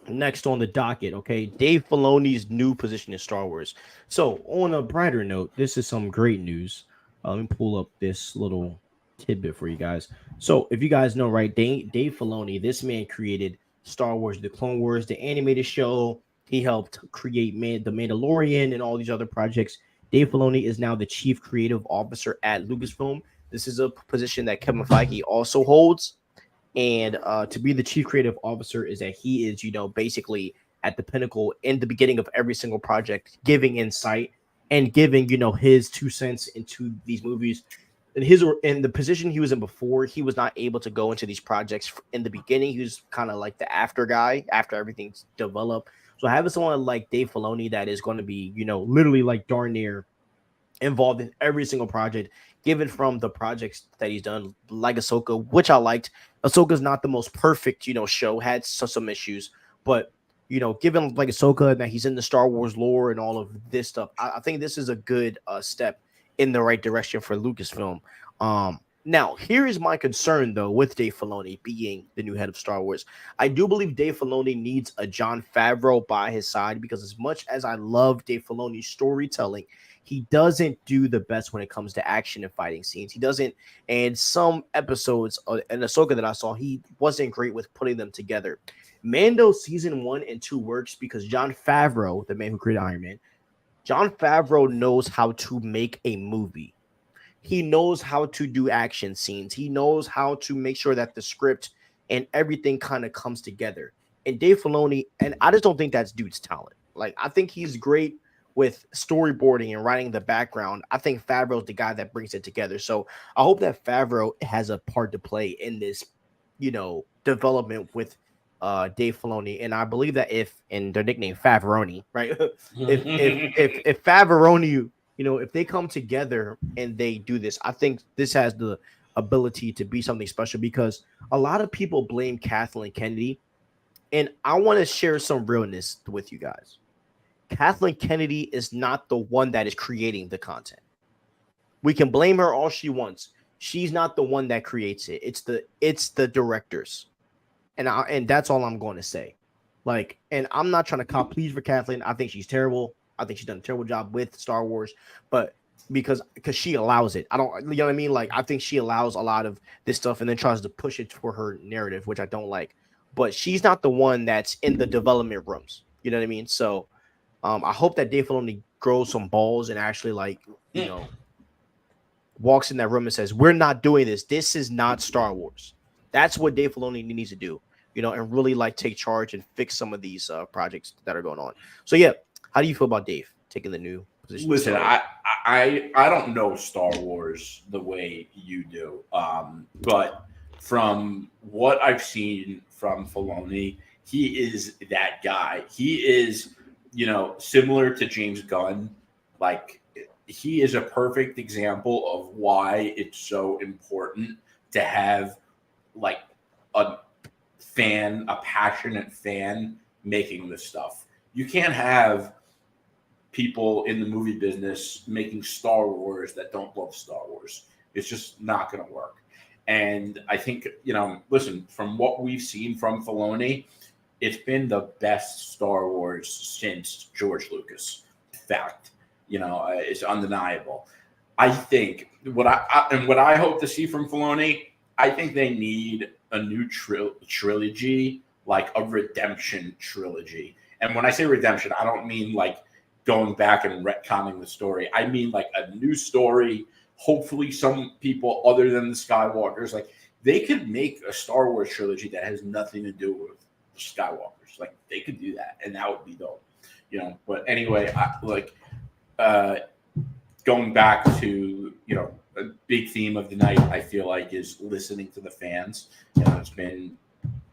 Next on the docket, okay, Dave Filoni's new position in Star Wars. So, on a brighter note, this is some great news. Let me pull up this little tidbit for you guys. So, if you guys know, right, Dave Filoni, this man created Star Wars, The Clone Wars, the animated show. He helped create The Mandalorian and all these other projects. Dave Filoni is now the chief creative officer at Lucasfilm. This is a position that Kevin Feige also holds, and to be the chief creative officer is that he is basically at the pinnacle in the beginning of every single project, giving insight and giving his 2 cents into these movies. In the position he was in before, he was not able to go into these projects in the beginning. He was kind of like the after guy after everything's developed. So having someone like Dave Filoni that is going to be literally like darn near involved in every single project, given from the projects that he's done, like Ahsoka, which I liked. Ahsoka's not the most perfect, show, had some issues, but given like Ahsoka that he's in the Star Wars lore and all of this stuff, I think this is a good step in the right direction for Lucasfilm. Now, here is my concern though with Dave Filoni being the new head of Star Wars. I do believe Dave Filoni needs a Jon Favreau by his side, because as much as I love Dave Filoni's storytelling, he doesn't do the best when it comes to action and fighting scenes. He doesn't, and some episodes in Ahsoka that I saw, he wasn't great with putting them together. Mando season 1 and 2 works because Jon Favreau, the man who created Iron Man, Jon Favreau knows how to make a movie. He knows how to do action scenes. He knows how to make sure that the script and everything kind of comes together. And Dave Filoni, and I just don't think that's dude's talent. Like, I think he's great with storyboarding and writing the background, I think Favreau's the guy that brings it together. So I hope that Favreau has a part to play in this, development with Dave Filoni. And I believe that if and their nickname Favroni, right? if Favroni, if they come together and they do this, I think this has the ability to be something special because a lot of people blame Kathleen Kennedy, and I want to share some realness with you guys. Kathleen Kennedy is not the one that is creating the content. We can blame her all she wants. She's not the one that creates it. It's the directors. And that's all I'm going to say. Like, and I'm not trying to cop please for Kathleen. I think she's terrible. I think she's done a terrible job with Star Wars, but because she allows it. I don't, you know what I mean? Like, I think she allows a lot of this stuff and then tries to push it for her narrative, which I don't like. But she's not the one that's in the development rooms. You know what I mean? So I hope that Dave Filoni grows some balls and actually, like, walks in that room and says, "We're not doing this. This is not Star Wars." That's what Dave Filoni needs to do, and really like take charge and fix some of these projects that are going on. So yeah, how do you feel about Dave taking the new position? Listen, I don't know Star Wars the way you do, but from what I've seen from Filoni, he is that guy. He is, similar to James Gunn. Like, he is a perfect example of why it's so important to have like a passionate fan making this stuff. You can't have people in the movie business making Star Wars that don't love Star Wars. It's just not going to work. And I think, listen, from what we've seen from Filoni, it's been the best Star Wars since George Lucas. Fact, it's undeniable. I think what I hope to see from Filoni, I think they need a new trilogy, like a redemption trilogy. And when I say redemption, I don't mean like going back and retconning the story. I mean like a new story. Hopefully some people other than the Skywalkers, like they could make a Star Wars trilogy that has nothing to do with the Skywalkers. Like they could do that and that would be dope. But anyway, going back to, a big theme of the night, I feel like, is listening to the fans. It's been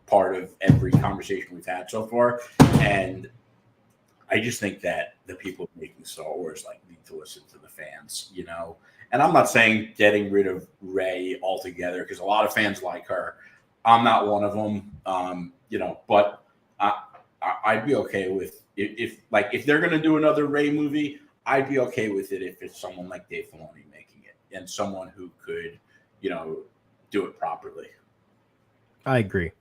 part of every conversation we've had so far. And I just think that the people making Star Wars need to listen to the fans, And I'm not saying getting rid of Rey altogether because a lot of fans like her. I'm not one of them, but I'd be okay with if they're going to do another Rey movie, I'd be okay with it if it's someone like Dave Filoni making it and someone who could, do it properly. I agree.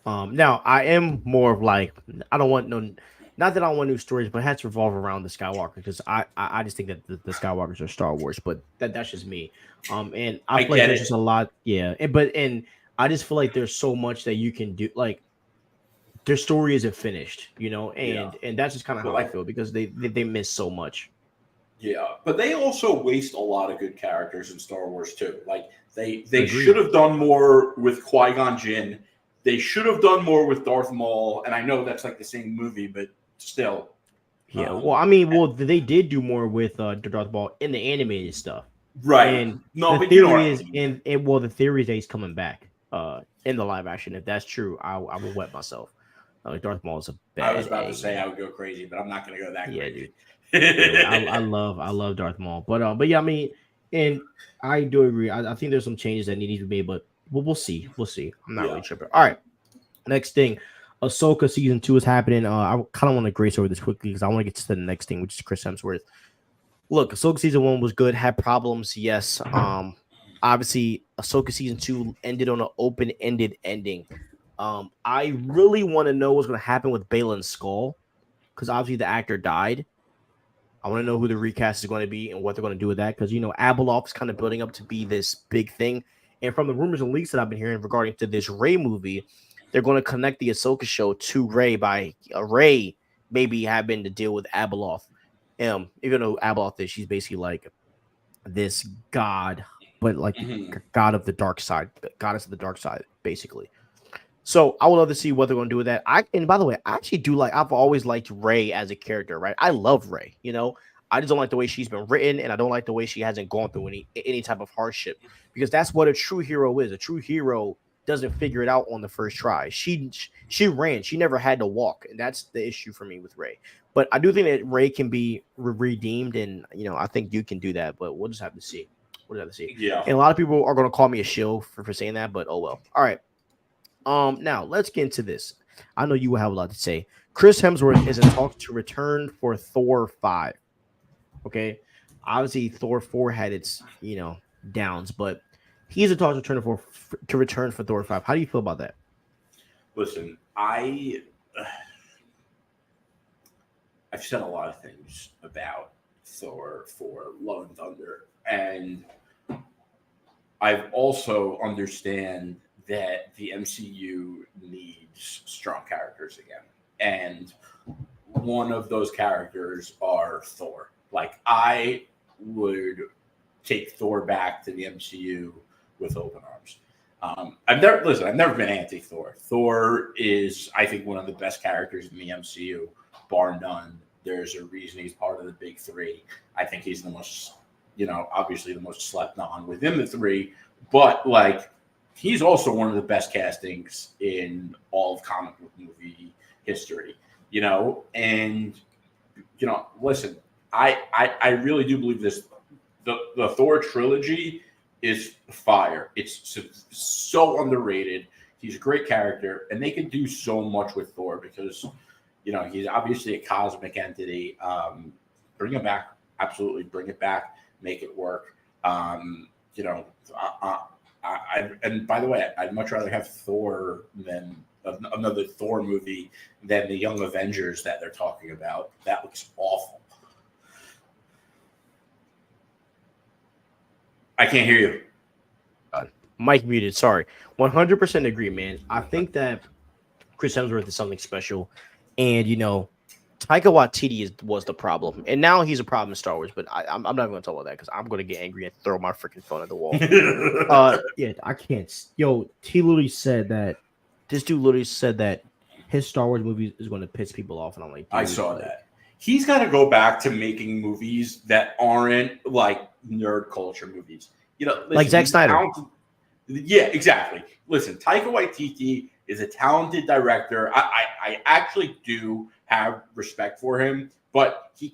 Now I am more of like, I don't want no, not that I want new stories, but it has to revolve around the Skywalker because I just think that the Skywalkers are Star Wars, but that's just me. And I feel like there's just a lot, yeah. And I just feel like there's so much that you can do, like their story isn't finished, and that's just kind of how I feel because they miss so much. Yeah, but they also waste a lot of good characters in Star Wars too. Like they should have done more with Qui-Gon Jinn. They should have done more with Darth Maul. And I know that's like the same movie, but still. Yeah, well, I mean, they did do more with Darth Maul in the animated stuff, right? And the theory is, the theory is that he's coming back in the live action. If that's true, I will wet myself. Darth Maul is a bad. I was about to say I would go crazy, but I'm not going to go that crazy. Dude. I love Darth Maul, but yeah, I mean, and I do agree. I think there's some changes that need to be made, but we'll see. I'm not really tripping. All right, next thing, Ahsoka season 2 is happening. I kind of want to grace over this quickly because I want to get to the next thing, which is Chris Hemsworth. Look, Ahsoka season 1 was good, had problems, yes. Obviously, Ahsoka season 2 ended on an open-ended ending. I really want to know what's going to happen with Balin's skull because obviously the actor died. I want to know who the recast is going to be and what they're going to do with that because, Abeloth is kind of building up to be this big thing. And from the rumors and leaks that I've been hearing regarding to this Rey movie, they're going to connect the Ahsoka show to Rey by Rey maybe having to deal with Abeloth. Even though Abeloth is, she's basically like this god, but like god of the dark side, goddess of the dark side, basically. So I would love to see what they're going to do with that. And by the way, I actually do like. I've always liked Ray as a character, right? I love Ray. I just don't like the way she's been written, and I don't like the way she hasn't gone through any type of hardship, because that's what a true hero is. A true hero doesn't figure it out on the first try. She ran. She never had to walk, and that's the issue for me with Ray. But I do think that Ray can be redeemed, and I think you can do that. But we'll just have to see. We'll just have to see. Yeah. And a lot of people are going to call me a shill for saying that, but oh well. All right. Now let's get into this. I know you will have a lot to say. Chris Hemsworth is in talks to return for Thor 5. Okay. Obviously, Thor 4 had its, downs, but he's in talks to return for Thor 5. How do you feel about that? Listen, I've said a lot of things about Thor for Love and Thunder, and I've also understand that the MCU needs strong characters again. And one of those characters are Thor. Like, I would take Thor back to the MCU with open arms. I've never been anti-Thor. Thor is, I think, one of the best characters in the MCU, bar none. There's a reason he's part of the big three. I think he's the most, obviously the most slept on within the three, but like, he's also one of the best castings in all of comic book movie history, and, listen, I really do believe this. The Thor trilogy is fire. It's so underrated. He's a great character, and they can do so much with Thor because, he's obviously a cosmic entity. Bring it back. Absolutely bring it back. Make it work. And by the way, I'd much rather have Thor than another Thor movie than the Young Avengers that they're talking about. That looks awful. I can't hear you. Mike muted. Sorry. 100% agree, man. I think that Chris Hemsworth is something special. And, Taika Waititi was the problem. And now he's a problem in Star Wars. But I'm not even going to talk about that because I'm going to get angry and throw my freaking phone at the wall. Yeah, I can't. Yo, this dude literally said that his Star Wars movie is going to piss people off. And I'm like, I saw that. He's got to go back to making movies that aren't like nerd culture movies. Listen, like Zack Snyder. Yeah, exactly. Listen, Taika Waititi is a talented director. I actually do have respect for him, but he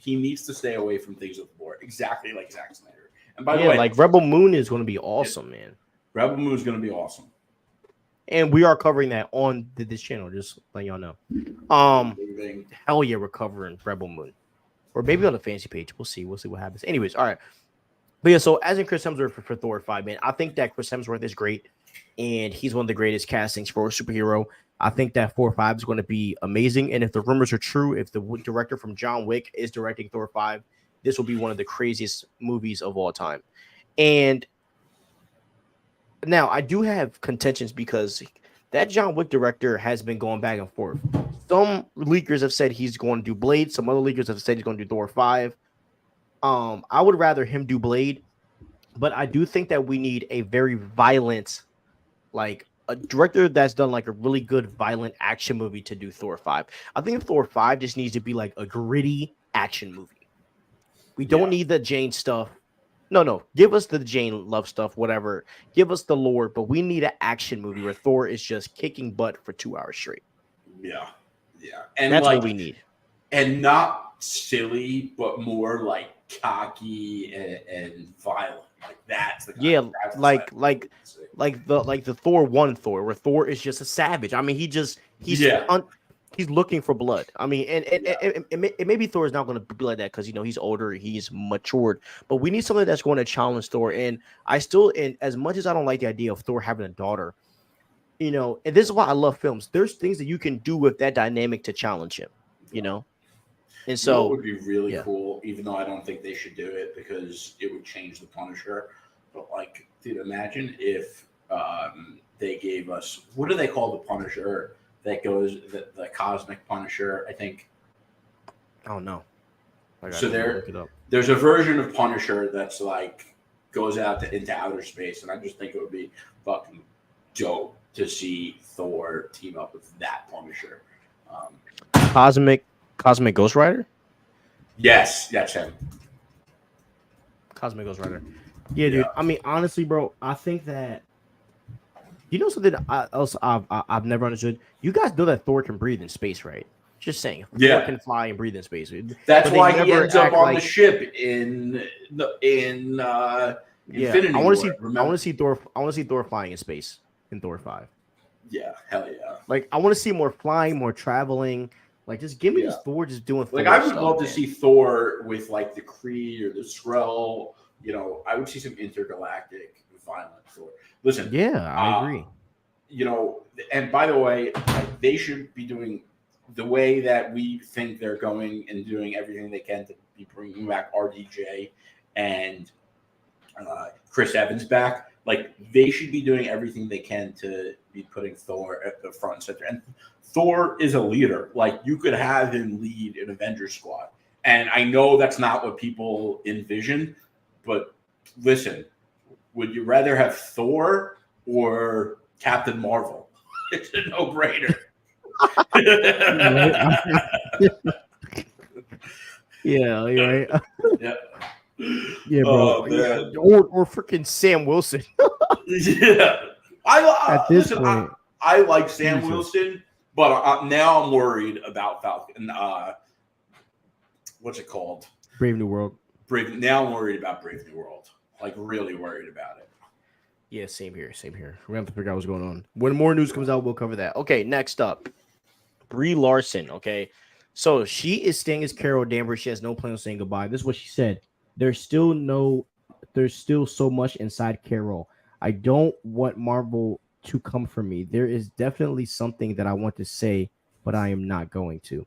needs to stay away from things with lore, exactly like Zack Snyder. And by the way, like Rebel Moon is going to be awesome, man. Rebel Moon is going to be awesome. And we are covering that on this channel, just letting y'all know. Hell yeah, we're covering Rebel Moon. Or maybe on the fancy page. We'll see. We'll see what happens. Anyways, all right. But yeah, so as in Chris Hemsworth for Thor 5, man, I think that Chris Hemsworth is great. And he's one of the greatest castings for a superhero. I think that Thor 5 is going to be amazing. And if the rumors are true, if the director from John Wick is directing Thor 5, this will be one of the craziest movies of all time. And now I do have contentions because that John Wick director has been going back and forth. Some leakers have said he's going to do Blade. Some other leakers have said he's going to do Thor 5. I would rather him do Blade, but I do think that we need a very violent, like a director that's done like a really good violent action movie to do Thor 5. I think Thor 5 just needs to be like a gritty action movie. We don't need the Jane stuff. No. Give us the Jane love stuff, whatever. Give us the lore, but we need an action movie where Thor is just kicking butt for 2 hours straight. Yeah. And that's what we need. And not silly, but more like cocky and violent. Like that's the like the Thor 1 Thor, where Thor is just a savage. I mean, he's looking for blood. I mean, and maybe Thor is not going to be like that because he's older, he's matured. But we need something that's going to challenge Thor. And as much as I don't like the idea of Thor having a daughter, and this is why I love films. There's things that you can do with that dynamic to challenge him, And so it would be really cool, even though I don't think they should do it because it would change the Punisher. But like, dude, imagine if they gave us, what do they call the Punisher that goes the cosmic Punisher? I think. Oh no. So there's a version of Punisher that's like goes out into outer space, and I just think it would be fucking dope to see Thor team up with that Punisher. Um, Cosmic Cosmic Ghost Rider. yes, that's him. Cosmic Ghost Rider. Yeah, dude. Yeah, I mean, honestly, bro, I think that you know something else I've never understood. You guys know that Thor can breathe in space, right? Just saying, Thor yeah. can fly and breathe in space, That's but they why he never ends up act on the like. ship in Yeah, I Infinity want to War. see. I want Remember? to see Thor. I want to see Thor flying in space in Thor 5. Yeah, hell yeah, Like, I want to see more flying, more traveling. Like, just give me yeah. just Thor just doing Like Thor I would stuff, love to man. see Thor with like the Kree or the Skrull. You know, I would see some intergalactic violent Thor. Listen, Yeah, I uh, agree. you know, and by the way, like, they should be doing the way that we think they're going and doing everything they can to be bringing back RDJ and Chris Evans back. Like they should be doing everything they can to be putting Thor at the front and center. And Thor is a leader. Like you could have him lead an Avengers squad. And I know that's not what people envision, but listen, would you rather have Thor or Captain Marvel? It's a no-brainer. You're right. Yeah, you're right. Yeah. Yeah, bro. Oh Yeah, man. or freaking Sam Wilson. Yeah. At this Listen. point, I like Sam Jesus. Wilson, but now I'm worried about Falcon. What's it called? Brave New World. Brave. Now I'm worried about Brave New World. Like really worried about it. Yeah, same here. Same here. We're gonna have to figure out what's going on. When more news comes out, we'll cover that. Okay, next up, Brie Larson. Okay, so she is staying as Carol Danvers. She has no plan on saying goodbye. This is what she said. There's still no. There's still so much inside Carol. I don't want Marvel to come for me. There is definitely something that I want to say, but I am not going to.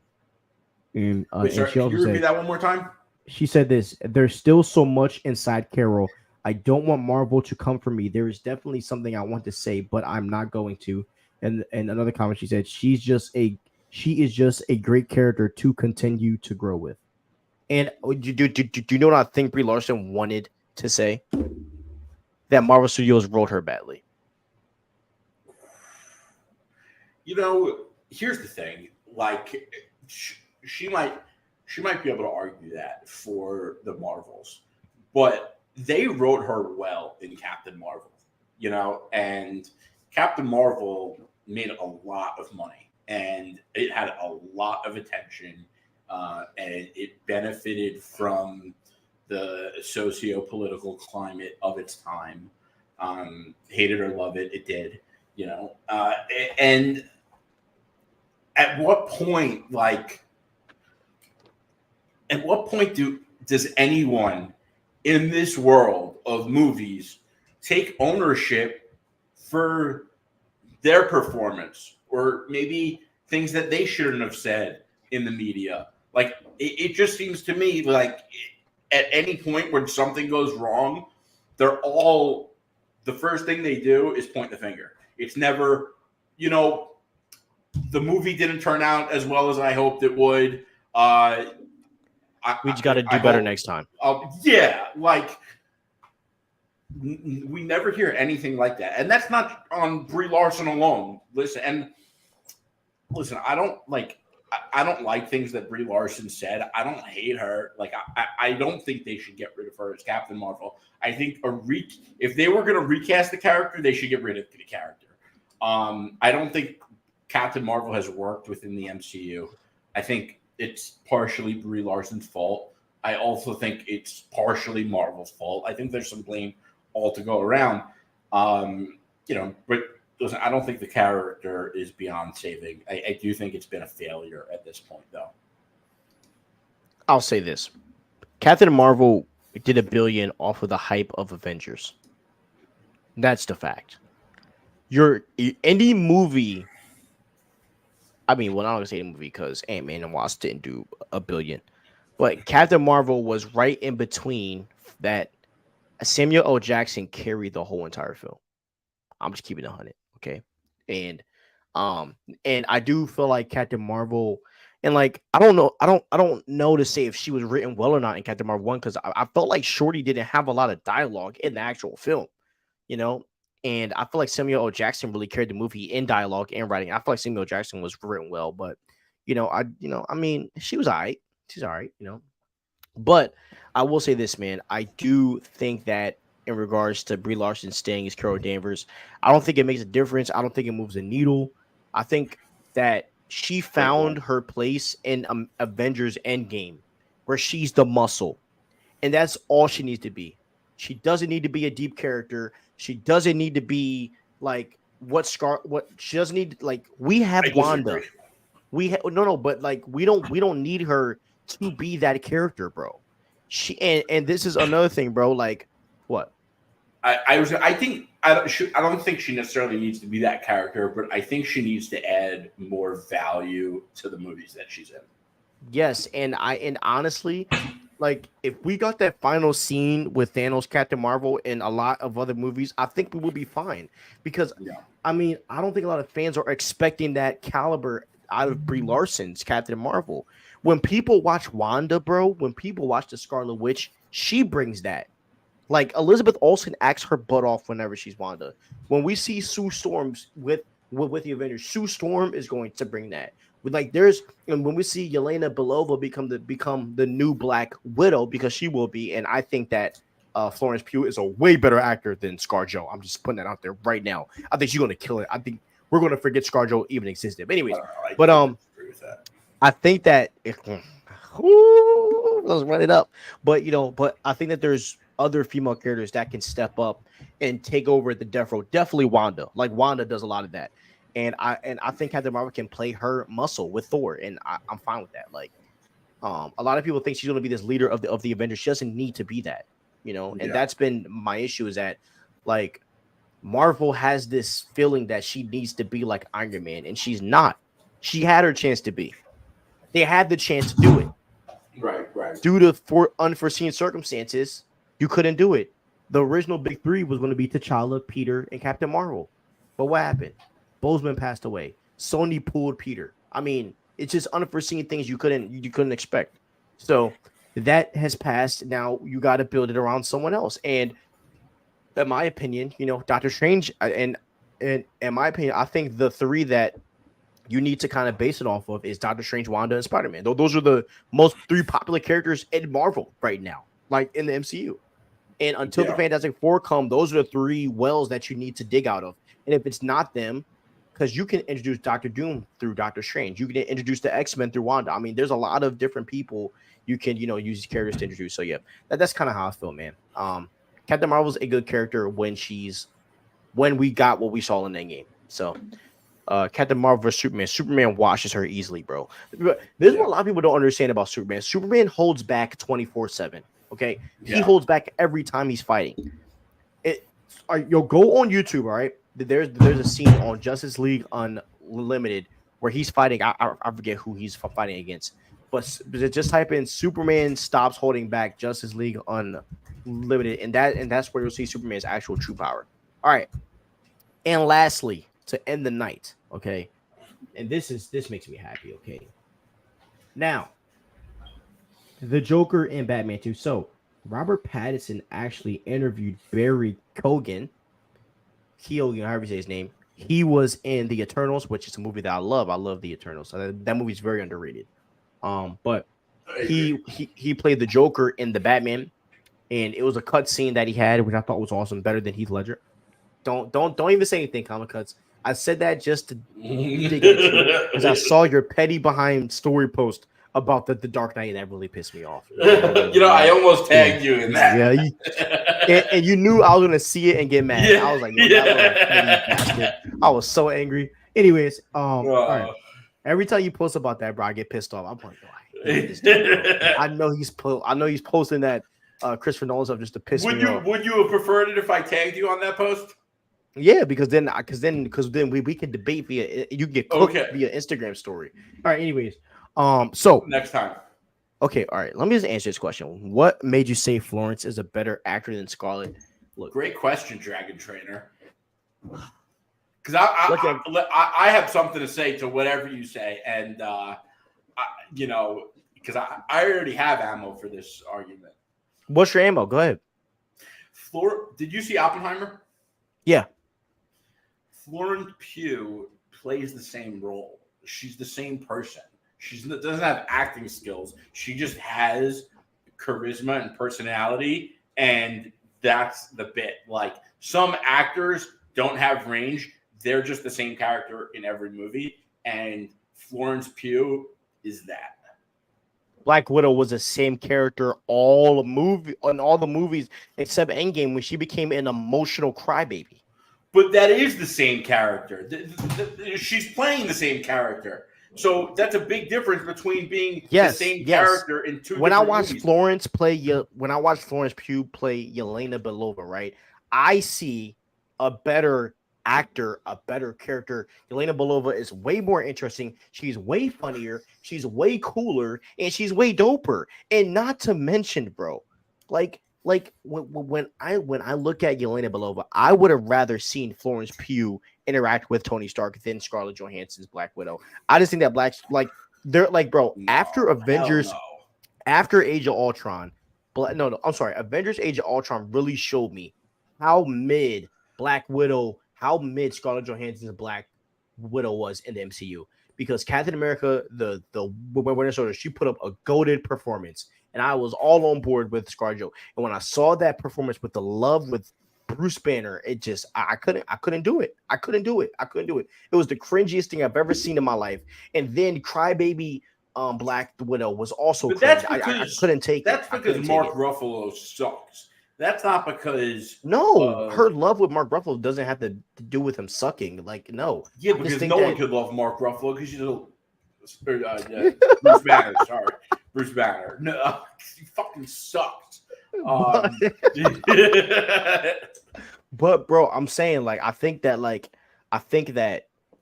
Wait, And sorry. she Can also you repeat said that one more time? she said this. There's still so much inside Carol. I don't want Marvel to come for me. There is definitely something I want to say, but I'm not going to. And another comment she said, she is just a great character to continue to grow with. And do you know what I think Brie Larson wanted to say? That Marvel Studios wrote her badly. You know, here's the thing. Like, she might be able to argue that for the Marvels, but they wrote her well in Captain Marvel. You know, and Captain Marvel made a lot of money, and it had a lot of attention, and it benefited from the socio-political climate of its time. Hate it or love it, it did. You know, and at what point, like, at what point does anyone in this world of movies take ownership for their performance or maybe things that they shouldn't have said in the media? Like, it just seems to me like at any point when something goes wrong, they're all the first thing they do is point the finger. It's never, you know, the movie didn't turn out as well as I hoped it would. We just got to I do better hope, next time. yeah, like we never hear anything like that, and that's not on Brie Larson alone. Listen, I don't like. I don't like things that Brie Larson said. I don't hate her. Like I don't think they should get rid of her as Captain Marvel. I think if they were going to recast the character, they should get rid of the character. I don't think Captain Marvel has worked within the MCU. I think it's partially Brie Larson's fault. I also think it's partially Marvel's fault. I think there's some blame all to go around. You know, but listen, I don't think the character is beyond saving. I do think it's been a failure at this point, though. I'll say this: Captain Marvel did $1 billion off of the hype of Avengers. That's the fact. Any movie. I mean, well, I'm not gonna say any movie because Ant-Man and Wasp didn't do $1 billion, but Captain Marvel was right in between that. Samuel L. Jackson carried the whole entire film. I'm just keeping it 100, okay? And um and I do feel like Captain Marvel and like I don't know to say if she was written well or not in Captain Marvel 1 because I felt like Shorty didn't have a lot of dialogue in the actual film, you know. And I feel like Samuel L. Jackson really carried the movie in dialogue and writing. I feel like Samuel L. Jackson was written well, but I mean, she was all right. She's all right, But I will say this, man. I do think that in regards to Brie Larson staying as Carol Danvers, I don't think it makes a difference. I don't think it moves a needle. I think that she Great point. found her place in Avengers Endgame, where she's the muscle, and that's all she needs to be. She doesn't need to be a deep character. She doesn't need to be like what she doesn't need. Like we I have Wanda. disagree. No, but like we don't need her to be that character, bro. And this is another thing, bro. Like what? I don't think she necessarily needs to be that character, but I think she needs to add more value to the movies that she's in. Yes, and honestly, like if we got that final scene with Thanos, Captain Marvel, and a lot of other movies, I think we would be fine. Because Yeah. I mean, I don't think a lot of fans are expecting that caliber out of Brie Larson's Captain Marvel. When people watch Wanda, bro, when people watch the Scarlet Witch, she brings that. Like Elizabeth Olsen acts her butt off whenever she's Wanda. When we see Sue Storms with the Avengers, Sue Storm is going to bring that. With like there's and when we see Yelena Belova become the new Black Widow because she will be, and I think that Florence Pugh is a way better actor than ScarJo. I'm just putting that out there right now. I think she's gonna kill it. I think we're gonna forget ScarJo even existed. But anyways, I but agree with that. I think that let's run it up. But I think that there's other female characters that can step up and take over the death row. Definitely Wanda. Like Wanda does a lot of that. And I think Captain Marvel can play her muscle with Thor, and I'm fine with that. Like, a lot of people think she's going to be this leader of the Avengers. She doesn't need to be that, And Yeah. that's been my issue is that, like, Marvel has this feeling that she needs to be like Iron Man, and she's not. She had her chance to be. They had the chance to do it. Right. Due to unforeseen circumstances, you couldn't do it. The original big three was going to be T'Challa, Peter, and Captain Marvel. But what happened? Boseman passed away. Sony pulled Peter. I mean, it's just unforeseen things you couldn't expect. So that has passed. Now you got to build it around someone else. And in my opinion, Doctor Strange, and in my opinion, I think the three that you need to kind of base it off of is Doctor Strange, Wanda, and Spider-Man. Those are the most three popular characters in Marvel right now, like in the MCU. And until the Yeah. Fantastic Four come, those are the three wells that you need to dig out of. And if it's not them, because you can introduce Doctor Doom through Doctor Strange, you can introduce the X-Men through Wanda. I mean, there's a lot of different people you can, use these characters to introduce. So yeah, that's kind of how I feel, man. Captain Marvel's a good character when we got what we saw in that game. So Captain Marvel versus Superman. Superman washes her easily, bro. This is what a lot of people don't understand about Superman. Superman holds back 24/7. Okay, he Yeah. holds back every time he's fighting. You'll go on YouTube, all right? There's a scene on Justice League Unlimited where he's fighting. I forget who he's fighting against, but just type in Superman stops holding back Justice League Unlimited, and that's where you'll see Superman's actual true power. All right, and lastly, to end the night, okay, and this makes me happy. Okay, now the Joker and Batman 2. So Robert Pattinson actually interviewed Barry Keoghan, however you say his name. He was in The Eternals, which is a movie that I love. I love The Eternals. So that movie is very underrated. But he played the Joker in the Batman, and it was a cut scene that he had, which I thought was awesome, better than Heath Ledger. Don't even say anything, comic cuts. I said that just to dig at you because I saw your petty behind story post about the Dark Knight, and that really pissed me off. I almost tagged you in that. Yeah, and you knew I was gonna see it and get mad. Yeah. I was like, that little petty bastard. I was so angry. Anyways, all right. Every time you post about that, bro, I get pissed off. I'm like, I hate this dude, bro. I know he's posting that Christopher Nolan stuff just to piss me off. Would you have preferred it if I tagged you on that post? Yeah, because then we can debate via you can get cooked via Instagram story. All right, anyways. So next time. Okay, all right. Let me just answer this question. What made you say Florence is a better actor than Scarlett? Look, great question, Dragon Trainer. Because I have something to say to whatever you say, and because I already have ammo for this argument. What's your ammo? Go ahead. Did you see Oppenheimer? Yeah. Florence Pugh plays the same role. She's the same person. She doesn't have acting skills. She just has charisma and personality, and that's the bit. Like, some actors don't have range. They're just the same character in every movie, and Florence Pugh is that. Black Widow was the same character all the movies except Endgame when she became an emotional crybaby. But that is the same character. She's playing the same character. So that's a big difference between being the same character in two when different I watched movies. Florence Pugh play Yelena Belova, right? I see a better actor, a better character. Yelena Belova is way more interesting. She's way funnier. She's way cooler, and she's way doper. And not to mention, bro, like when I look at Yelena Belova, I would have rather seen Florence Pugh interact with Tony Stark than Scarlett Johansson's Black Widow. I just think that they're like, bro, after Avengers, after Age of Ultron, I'm sorry, Avengers Age of Ultron really showed me how mid Scarlett Johansson's Black Widow was in the MCU. Because Captain America, the Winter Soldier, she put up a goated performance, and I was all on board with ScarJo. And when I saw that performance with the love with Bruce Banner, it just I couldn't do it. I couldn't do it. It was the cringiest thing I've ever seen in my life. And then Crybaby Black Widow was also cringe. I couldn't take that's it. That's because Mark Ruffalo sucks. That's not because her love with Mark Ruffalo doesn't have to do with him sucking. Like, no. Yeah, because no one could love Mark Ruffalo because Bruce Banner. Sorry, Bruce Banner. No, he fucking sucked. But bro, I'm saying I think that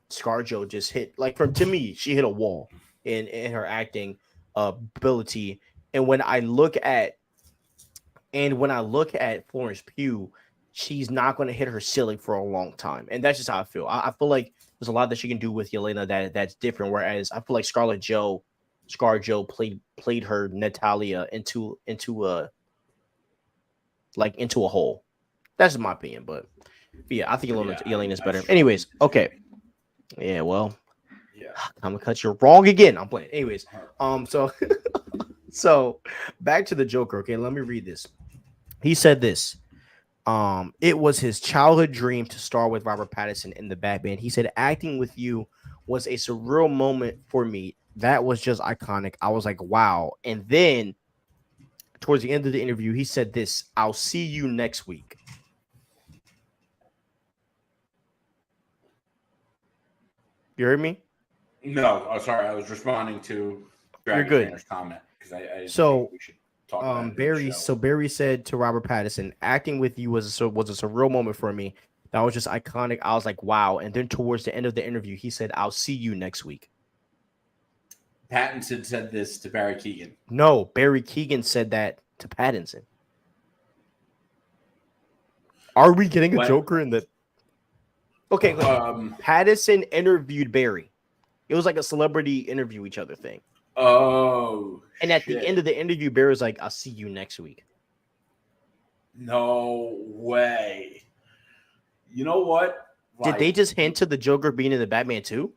ScarJo just hit to me, she hit a wall in her acting ability. And when I look at Florence Pugh, she's not going to hit her ceiling for a long time. And that's just how I feel. I feel like there's a lot that she can do with Yelena that's different. Whereas I feel like ScarJo played her Natalia into a hole. That's my opinion. But yeah, I think Yelena's better. Anyways, okay. Yeah, well, I'm gonna cut you wrong again. I'm playing. Anyways, so back to the Joker. Okay, let me read this. He said this. It was his childhood dream to star with Robert Pattinson in the Batman. He said, acting with you was a surreal moment for me. That was just iconic. I was like, wow. And then towards the end of the interview, he said this, I'll see you next week. You heard me? No, sorry. I was responding to Dragon's comment because I so we should talk about Barry said to Robert Pattinson, acting with you was a surreal moment for me. That was just iconic. I was like, wow. And then towards the end of the interview, he said, I'll see you next week. Pattinson said this to Barry Keoghan. No, Barry Keoghan said that to Pattinson. Are we getting a Joker in the... Okay, Pattinson interviewed Barry. It was like a celebrity interview each other thing. Oh, and at the end of the interview, Barry was like, I'll see you next week. No way. You know what? Did they just hint to the Joker being in the Batman too?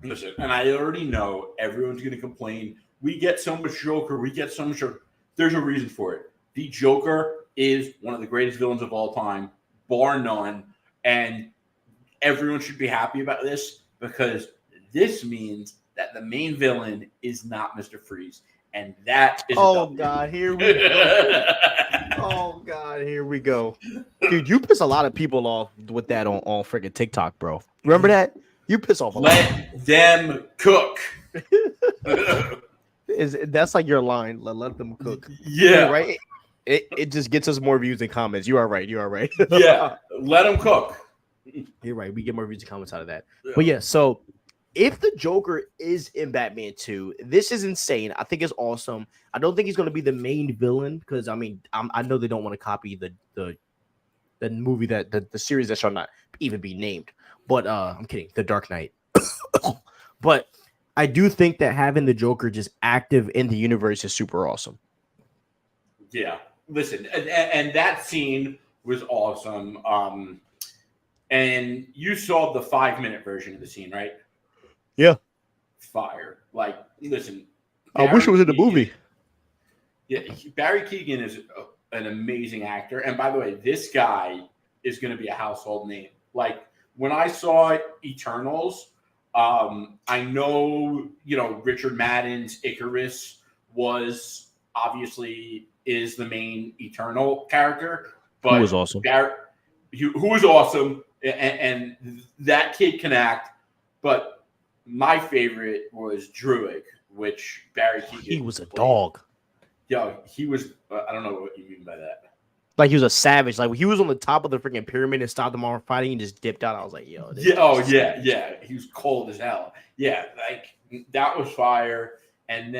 Listen, and I already know everyone's going to complain. We get so much Joker. There's a reason for it. The Joker is one of the greatest villains of all time, bar none. And everyone should be happy about this because this means that the main villain is not Mr. Freeze. And that is God, here we go. Oh God, here we go. Dude, you piss a lot of people off with that on freaking TikTok, bro. Remember that? You piss off a lot. Let them cook. That's like your line. Let them cook. Yeah. Right? It just gets us more views and comments. You are right. Yeah. Let them cook. You're right. We get more views and comments out of that. Yeah. But yeah, so if the Joker is in Batman 2, this is insane. I think it's awesome. I don't think he's going to be the main villain because I know they don't want to copy the movie that the series that shall not even be named. But I'm kidding. The Dark Knight. But I do think that having the Joker just active in the universe is super awesome. Yeah. Listen, and that scene was awesome. And you saw the 5-minute version of the scene, right? Yeah. Fire. Like, listen. I wish it was in the movie. Yeah, Barry Keoghan is an amazing actor. And by the way, this guy is going to be a household name. Like, when I saw Eternals, I know, Richard Madden's Icarus was obviously is the main Eternal character. But who was awesome. Who was awesome. And that kid can act. But my favorite was Druig, which Barry Keoghan. He was a dog. Yeah, he was. I don't know what you mean by that. Like, he was a savage. Like, he was on the top of the freaking pyramid and stopped them all from fighting and just dipped out. I was like, yo. Yeah. He was cold as hell. Yeah, like, that was fire. And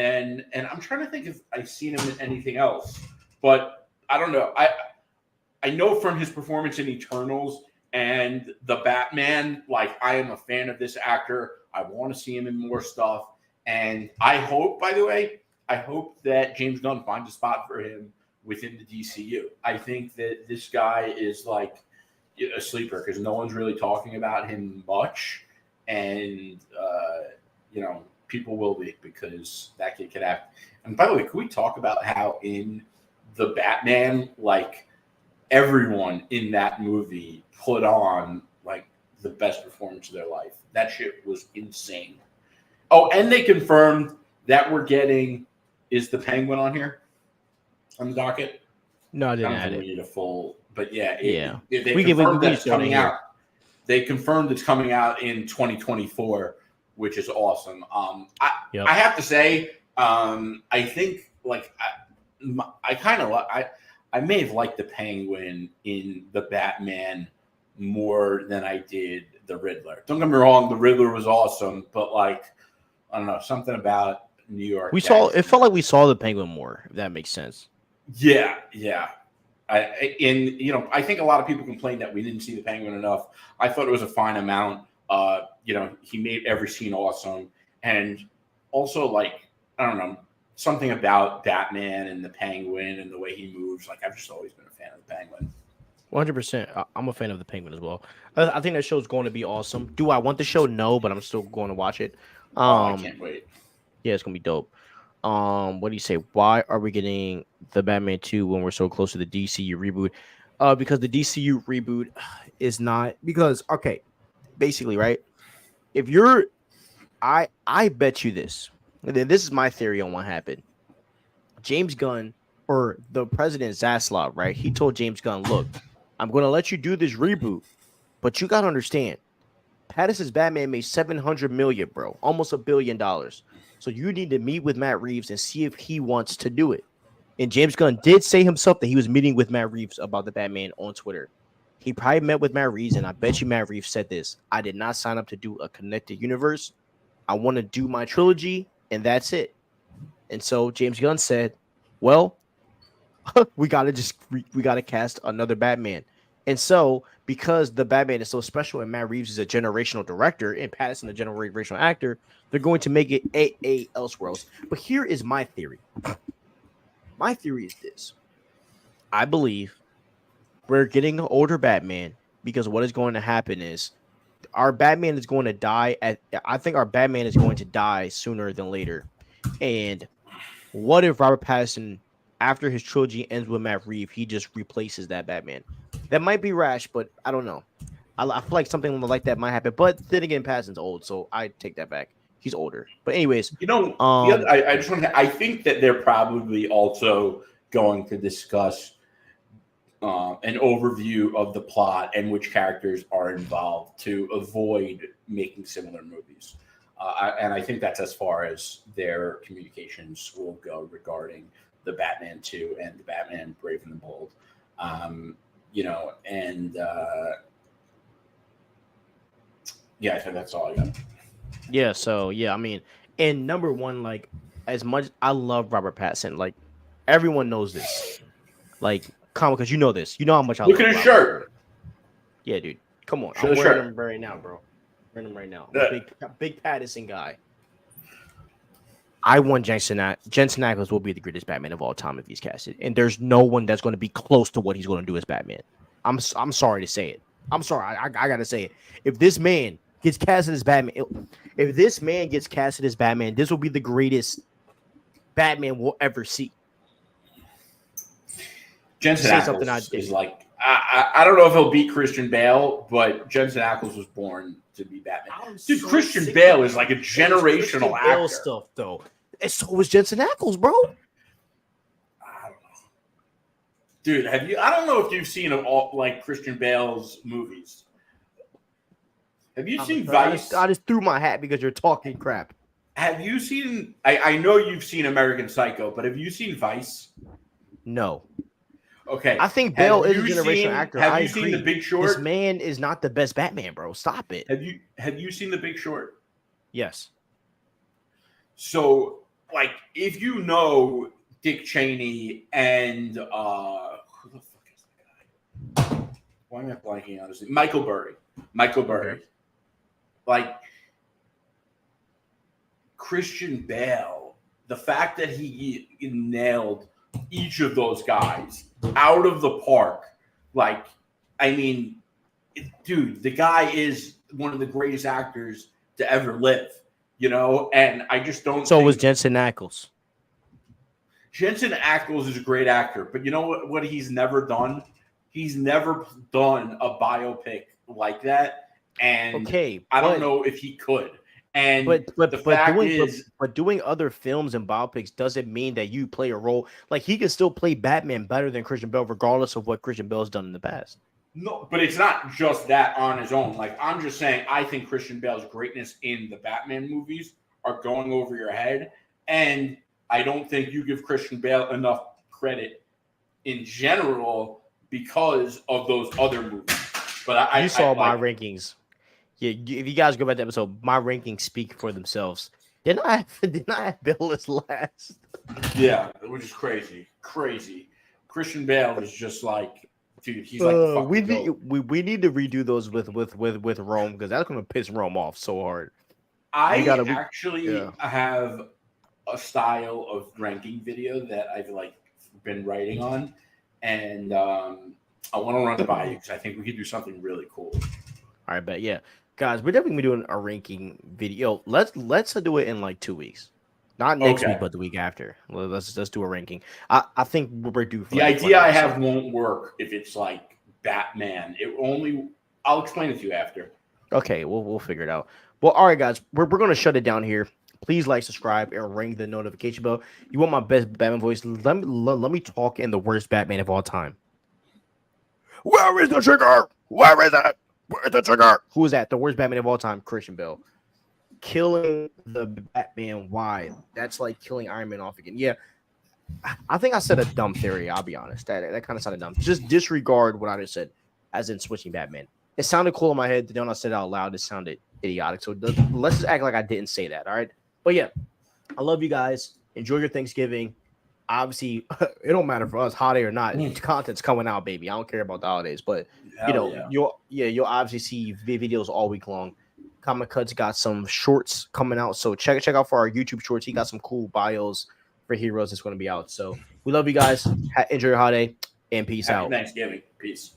I'm trying to think if I've seen him in anything else, but I don't know. I know from his performance in Eternals and the Batman, like, I am a fan of this actor. I want to see him in more stuff. And I hope, by the way, that James Gunn finds a spot for him within the DCU. I think that this guy is like a sleeper because no one's really talking about him much. And, people will be because that kid could act. And by the way, can we talk about how in the Batman, like, everyone in that movie put on like the best performance of their life? That shit was insane. Oh, and they confirmed that we're getting is the Penguin on here on the docket. No, I didn't add it. We need a full, but yeah. They confirmed that it's coming out. They confirmed it's coming out in 2024, which is awesome. I have to say, I think like I may have liked the Penguin in the Batman more than I did the Riddler. Don't get me wrong, the Riddler was awesome, but like, I don't know, something about New York. It felt like we saw the Penguin more, if that makes sense. Yeah. I think a lot of people complained that we didn't see the Penguin enough. I thought it was a fine amount. He made every scene awesome. And also, like, I don't know, something about Batman and the Penguin and the way he moves. Like, I've just always been a fan of the Penguin. 100%. I'm a fan of the Penguin as well. I think that show's going to be awesome. Do I want the show? No, but I'm still going to watch it. I can't wait. Yeah, it's going to be dope. What do you say? Why are we getting the Batman 2 when we're so close to the DCU reboot? Because the DCU reboot is not okay, basically, right? If you're I bet you this. This is my theory on what happened. James Gunn, or the president Zaslav, right? He told James Gunn, look, I'm going to let you do this reboot, but you got to understand, Pattinson's Batman made $700 million, bro, almost $1 billion. So you need to meet with Matt Reeves and see if he wants to do it. And James Gunn did say himself that he was meeting with Matt Reeves about the Batman on Twitter. He probably met with Matt Reeves, and I bet you Matt Reeves said this: I did not sign up to do a connected universe. I want to do my trilogy, and that's it. And so James Gunn said, well, we gotta cast another Batman. And so, because the Batman is so special and Matt Reeves is a generational director and Pattinson a generational actor, they're going to make it a Elseworlds. But here is my theory. My theory is this: I believe we're getting an older Batman because what is going to happen is our Batman is going to die I think our Batman is going to die sooner than later. And what if Robert Pattinson, after his trilogy ends with Matt Reeves, he just replaces that Batman? That might be rash, but I don't know. I feel like something like that might happen. But then again, Pattinson's old, so I take that back. He's older. But anyways, I think that they're probably also going to discuss an overview of the plot and which characters are involved to avoid making similar movies. And I think that's as far as their communications will go regarding the Batman 2 and the Batman Brave and the Bold. I think that's all I got. Yeah, so I mean, and number one, like, as much I love Robert Pattinson, like, everyone knows this. Like, come on, because you know this. You know how much I look at his shirt. Yeah, dude. Come on. I'm wearing him right now, bro. Wearing him right now. Big Pattinson guy. I want Jensen Ackles will be the greatest Batman of all time if he's casted. And there's no one that's going to be close to what he's going to do as Batman. I'm sorry to say it. I'm sorry, I gotta say it. If this man gets casted as Batman, if this man gets casted as Batman, this will be the greatest Batman we'll ever see. Jensen Say something I Ackles is did. like I don't know if he'll beat Christian Bale, but Jensen Ackles was born to be Batman. Dude, Christian Bale is like a generational actor. Stuff though, and so was Jensen Ackles, bro. I don't know, dude. Have you? I don't know if you've seen all like Christian Bale's movies. Have you seen Vice? I just threw my hat because you're talking crap. Have you seen? I know you've seen American Psycho, but have you seen Vice? No. Okay. I think Bale is a generational actor. Have you seen The Big Short? This man is not the best Batman, bro. Stop it. Have you seen The Big Short? Yes. So, like, if you know Dick Cheney and who the fuck is the guy? Why am I blanking on his name? Michael Burry. Okay. Like Christian Bale, the fact that he nailed each of those guys out of the park, like, I mean, dude, the guy is one of the greatest actors to ever live, you know, and I just don't. So was Jensen Ackles. Jensen Ackles is a great actor, but you know what he's never done? He's never done a biopic like that, and I don't know if he could. And but doing other films and biopics doesn't mean that you play a role. Like, he can still play Batman better than Christian Bale, regardless of what Christian Bale's done in the past. No, but it's not just that on his own. Like, I'm just saying, I think Christian Bale's greatness in the Batman movies are going over your head, and I don't think you give Christian Bale enough credit in general because of those other movies. But you saw my rankings. Yeah, if you guys go back to the episode, my rankings speak for themselves. Did I have Bill as last? Yeah, which is crazy. Christian Bale is just like, dude, he's like we need to redo those with Rome, because that's gonna piss Rome off so hard. I have a style of ranking video that I've like been writing on, and I want to run it by you because I think we could do something really cool. All right, but yeah. Guys, we're definitely doing a ranking video. Let's do it in like 2 weeks, not next week, but the week after. Let's do a ranking. I think we're due. The idea I have won't work if it's like Batman. I'll explain it to you after. Okay, we'll figure it out. Well, all right, guys, we're gonna shut it down here. Please like, subscribe, and ring the notification bell. You want my best Batman voice? Let me talk in the worst Batman of all time. Where is the trigger? Where is it? Where's the trigger? Who is that? The worst Batman of all time, Christian Bale. Killing the Batman. Why? That's like killing Iron Man off again. Yeah, I think I said a dumb theory. I'll be honest. That kind of sounded dumb. Just disregard what I just said, as in switching Batman. It sounded cool in my head. Then when I said it out loud, it sounded idiotic. So let's just act like I didn't say that. All right. But yeah, I love you guys. Enjoy your Thanksgiving. Obviously, it don't matter for us, holiday or not. Content's coming out, baby. I don't care about the holidays, but you'll obviously see videos all week long. Comic Cuts got some shorts coming out, so check out for our YouTube shorts. He got some cool bios for heroes that's going to be out. So we love you guys. Enjoy your holiday, and peace out. Happy Thanksgiving. Peace.